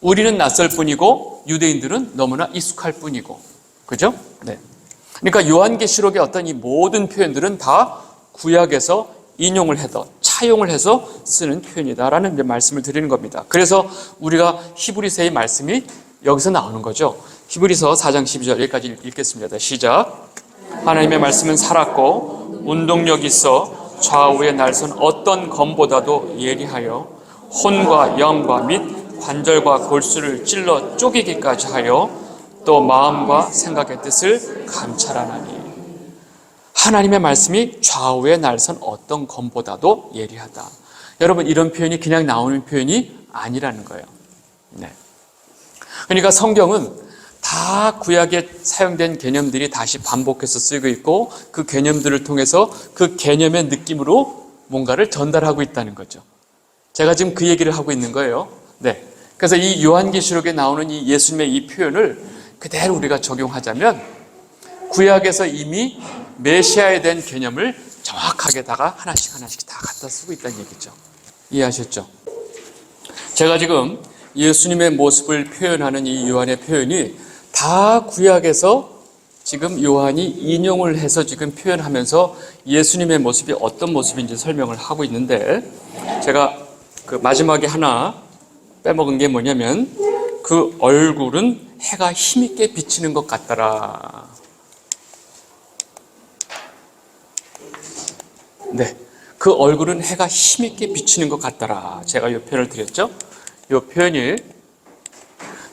S1: 우리는 낯설 뿐이고 유대인들은 너무나 익숙할 뿐이고, 그죠? 네. 그러니까 요한계시록의 어떤 이 모든 표현들은 다 구약에서 인용을 해서 차용을 해서 쓰는 표현이다라는 이제 말씀을 드리는 겁니다. 그래서 우리가 히브리서의 말씀이 여기서 나오는 거죠. 히브리서 4장 12절 여기까지 읽겠습니다. 시작. 하나님의 말씀은 살았고 운동력 있어 좌우의 날선 어떤 검보다도 예리하여 혼과 영과 및 관절과 골수를 찔러 쪼개기까지 하여 또 마음과 생각의 뜻을 감찰하나니. 하나님의 말씀이 좌우의 날선 어떤 검보다도 예리하다. 여러분, 이런 표현이 그냥 나오는 표현이 아니라는 거예요. 네. 그러니까 성경은 다 구약에 사용된 개념들이 다시 반복해서 쓰이고 있고 그 개념들을 통해서 그 개념의 느낌으로 뭔가를 전달하고 있다는 거죠. 제가 지금 그 얘기를 하고 있는 거예요. 네. 그래서 이 요한계시록에 나오는 이 예수님의 이 표현을 그대로 우리가 적용하자면 구약에서 이미 메시아에 대한 개념을 정확하게다가 하나씩 다 갖다 쓰고 있다는 얘기죠. 이해하셨죠? 제가 지금 예수님의 모습을 표현하는 이 요한의 표현이 다 구약에서 지금 요한이 인용을 해서 지금 표현하면서 예수님의 모습이 어떤 모습인지 설명을 하고 있는데, 제가 그 마지막에 하나 빼먹은 게 뭐냐면 그 얼굴은 해가 힘있게 비치는 것 같더라. 네, 그 얼굴은 해가 힘있게 비치는 것 같더라. 제가 이 표현을 드렸죠. 이 표현이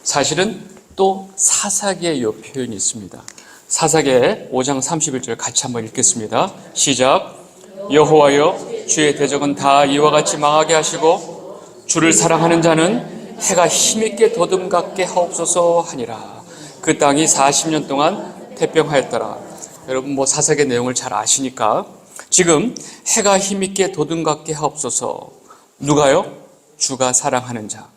S1: 사실은 또 사사기에 이 표현이 있습니다. 사사기에 5장 31절 같이 한번 읽겠습니다. 시작. 여호와여, 주의 대적은 다 이와 같이 망하게 하시고 주를 사랑하는 자는 해가 힘있게 도듬갑게 하옵소서 하니라. 그 땅이 40년 동안 태평하였더라. 여러분 뭐 사사기 내용을 잘 아시니까 지금 해가 힘있게 도듬갑게 하옵소서. 누가요? 주가 사랑하는 자.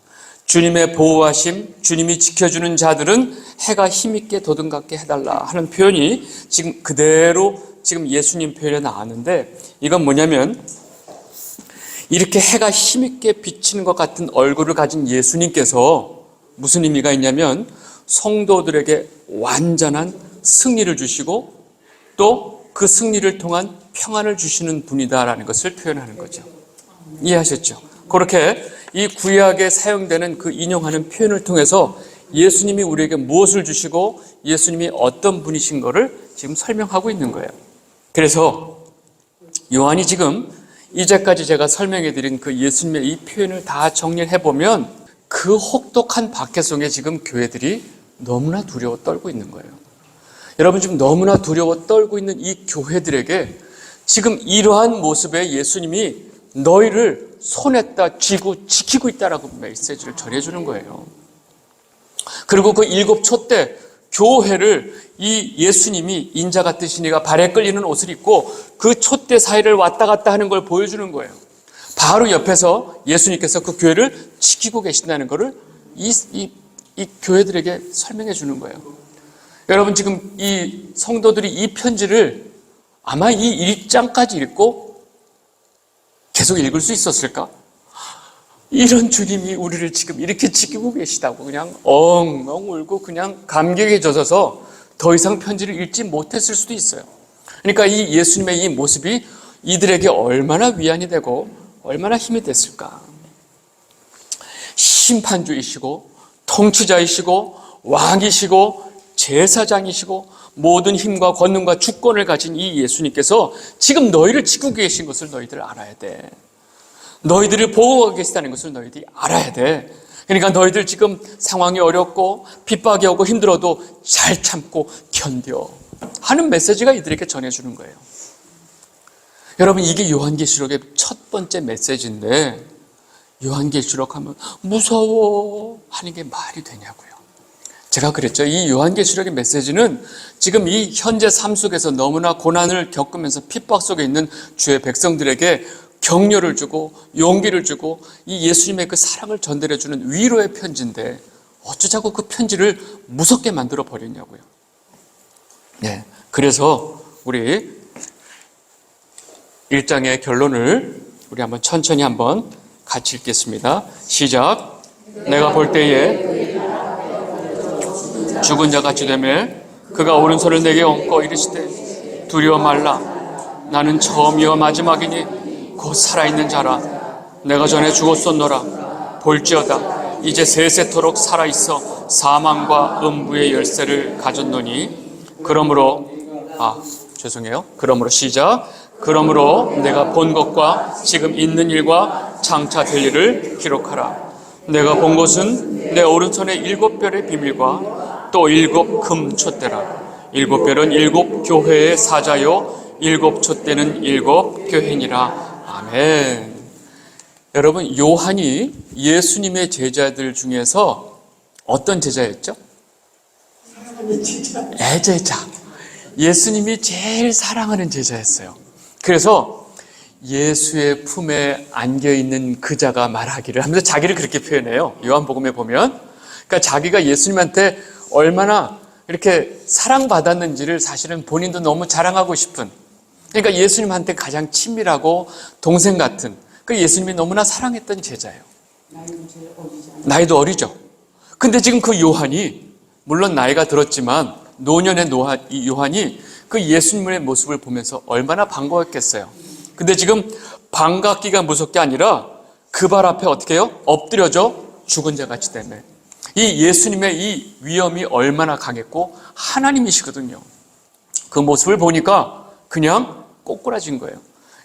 S1: 주님의 보호하심, 주님이 지켜주는 자들은 해가 힘있게 도듬갑게 해달라 하는 표현이 지금 그대로 지금 예수님 표현에 나왔는데, 이건 뭐냐면 이렇게 해가 힘있게 비치는 것 같은 얼굴을 가진 예수님께서 무슨 의미가 있냐면 성도들에게 완전한 승리를 주시고 또 그 승리를 통한 평안을 주시는 분이다라는 것을 표현하는 거죠. 이해하셨죠? 그렇게 이 구약에 사용되는 그 인용하는 표현을 통해서 예수님이 우리에게 무엇을 주시고 예수님이 어떤 분이신 거를 지금 설명하고 있는 거예요. 그래서 요한이 지금 이제까지 제가 설명해 드린 그 예수님의 이 표현을 다 정리를 해보면 그 혹독한 박해 속에 지금 교회들이 너무나 두려워 떨고 있는 거예요. 여러분, 지금 너무나 두려워 떨고 있는 이 교회들에게 지금 이러한 모습의 예수님이 너희를 손에다 쥐고 지키고 있다라고 메시지를 전해주는 거예요. 그리고 그 일곱 촛대 교회를 이 예수님이 인자 같으신 이가 발에 끌리는 옷을 입고 그 촛대 사이를 왔다 갔다 하는 걸 보여주는 거예요. 바로 옆에서 예수님께서 그 교회를 지키고 계신다는 것을 이 교회들에게 설명해 주는 거예요. 여러분, 지금 이 성도들이 이 편지를 아마 이 1장까지 읽고 계속 읽을 수 있었을까? 이런 주님이 우리를 지금 이렇게 지키고 계시다고 그냥 엉엉 울고 그냥 감격에 젖어서 더 이상 편지를 읽지 못했을 수도 있어요. 그러니까 이 예수님의 이 모습이 이들에게 얼마나 위안이 되고 얼마나 힘이 됐을까? 심판주이시고 통치자이시고 왕이시고 제사장이시고 모든 힘과 권능과 주권을 가진 이 예수님께서 지금 너희를 지키고 계신 것을 너희들 알아야 돼. 너희들을 보호하고 계시다는 것을 너희들이 알아야 돼. 그러니까 너희들 지금 상황이 어렵고 핍박이 오고 힘들어도 잘 참고 견뎌 하는 메시지가 이들에게 전해주는 거예요. 여러분, 이게 요한계시록의 첫 번째 메시지인데 요한계시록 하면 무서워 하는 게 말이 되냐고요. 제가 그랬죠. 이 요한계시록의 메시지는 지금 이 현재 삶 속에서 너무나 고난을 겪으면서 핍박 속에 있는 주의 백성들에게 격려를 주고 용기를 주고 이 예수님의 그 사랑을 전달해주는 위로의 편지인데 어쩌자고 그 편지를 무섭게 만들어 버렸냐고요. 네, 그래서 우리 1장의 결론을 우리 한번 천천히 한번 같이 읽겠습니다. 시작. 내가 볼 때에 죽은 자 같이 되매 그가 오른손을 내게 얹고 이르시되 두려워 말라. 나는 처음이요 마지막이니 곧 살아있는 자라. 내가 전에 죽었었노라. 볼지어다 이제 세세토록 살아있어 사망과 음부의 열쇠를 가졌노니 그러므로 시작. 그러므로 내가 본 것과 지금 있는 일과 장차 될 일을 기록하라. 내가 본 것은 내 오른손에 7별의 비밀과 또 7금 촛대라. 7별은 7 교회의 사자요 7 촛대는 7 교회니라. 아멘. 여러분, 요한이 예수님의 제자들 중에서 어떤 제자였죠? 애제자. 예수님이 제일 사랑하는 제자였어요. 그래서 예수의 품에 안겨있는 그 자가 말하기를 하면서 자기를 그렇게 표현해요. 요한복음에 보면. 그러니까 자기가 예수님한테 얼마나 이렇게 사랑받았는지를 사실은 본인도 너무 자랑하고 싶은, 그러니까 예수님한테 가장 친밀하고 동생 같은, 그 예수님이 너무나 사랑했던 제자예요. 나이도 어리죠. 근데 지금 그 요한이, 물론 나이가 들었지만 노년의 이 요한이 그 예수님의 모습을 보면서 얼마나 반가웠겠어요. 근데 지금 반갑기가 무섭게 아니라 그 발 앞에 어떻게 해요? 엎드려져 죽은 자 같이 되네. 이 예수님의 이 위엄이 얼마나 강했고 하나님이시거든요. 그 모습을 보니까 그냥 꼬꾸라진 거예요.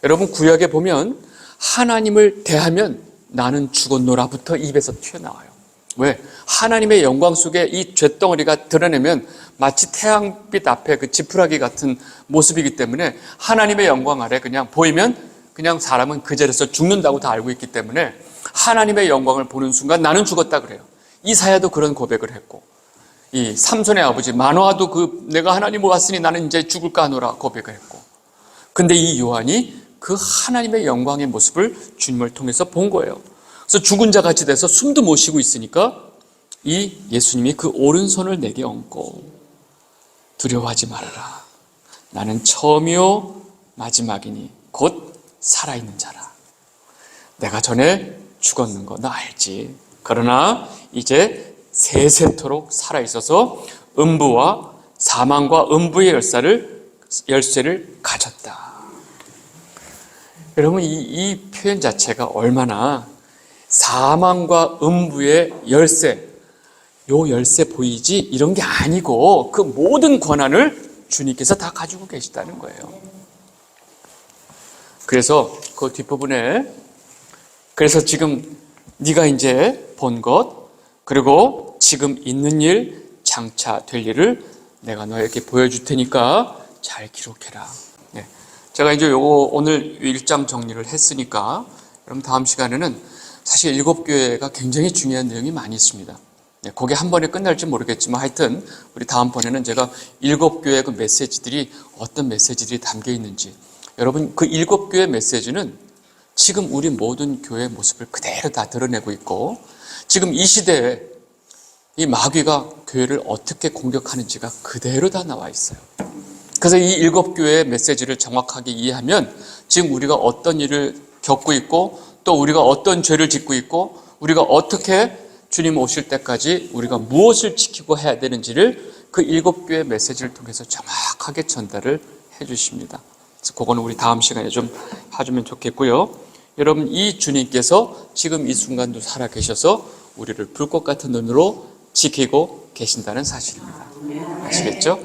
S1: 여러분, 구약에 보면 하나님을 대하면 나는 죽었노라부터 입에서 튀어나와요. 왜? 하나님의 영광 속에 이 쇳덩어리가 드러내면 마치 태양빛 앞에 그 지푸라기 같은 모습이기 때문에 하나님의 영광 아래 그냥 보이면 그냥 사람은 그 자리에서 죽는다고 다 알고 있기 때문에 하나님의 영광을 보는 순간 나는 죽었다 그래요. 이사야도 그런 고백을 했고, 이 삼손의 아버지 마노아도 내가 하나님을 왔으니 나는 이제 죽을까 하노라 고백을 했고, 근데 이 요한이 그 하나님의 영광의 모습을 주님을 통해서 본 거예요. 그래서 죽은 자 같이 돼서 숨도 못 쉬고 있으니까 이 예수님이 그 오른손을 내게 얹고 두려워하지 말아라. 나는 처음이요 마지막이니 곧 살아있는 자라. 내가 전에 죽었는 거 나 알지. 그러나 이제 세세토록 살아있어서 음부와 사망과 음부의 열쇠를 가졌다. 여러분, 이 표현 자체가 얼마나 사망과 음부의 열쇠, 요 열쇠 보이지? 이런 게 아니고 그 모든 권한을 주님께서 다 가지고 계시다는 거예요. 그래서 그 뒷부분에, 그래서 지금 네가 이제 본 것, 그리고 지금 있는 일, 장차 될 일을 내가 너에게 보여줄 테니까 잘 기록해라. 네. 제가 이제 요거 오늘 1장 정리를 했으니까 그럼 다음 시간에는 사실 7교회가 굉장히 중요한 내용이 많이 있습니다. 네, 그게 한 번에 끝날지 모르겠지만 하여튼 우리 다음번에는 제가 7교회 그 메시지들이 어떤 메시지들이 담겨 있는지, 여러분 그 7교회 메시지는 지금 우리 모든 교회의 모습을 그대로 다 드러내고 있고, 지금 이 시대에 이 마귀가 교회를 어떻게 공격하는지가 그대로 다 나와 있어요. 그래서 이 7교회의 메시지를 정확하게 이해하면 지금 우리가 어떤 일을 겪고 있고, 또 우리가 어떤 죄를 짓고 있고, 우리가 어떻게 주님 오실 때까지 우리가 무엇을 지키고 해야 되는지를 그 7교회 메시지를 통해서 정확하게 전달을 해 주십니다. 그래서 그거는 우리 다음 시간에 좀 해주면 좋겠고요. 여러분, 이 주님께서 지금 이 순간도 살아 계셔서 우리를 불꽃 같은 눈으로 지키고 계신다는 사실입니다. 아시겠죠?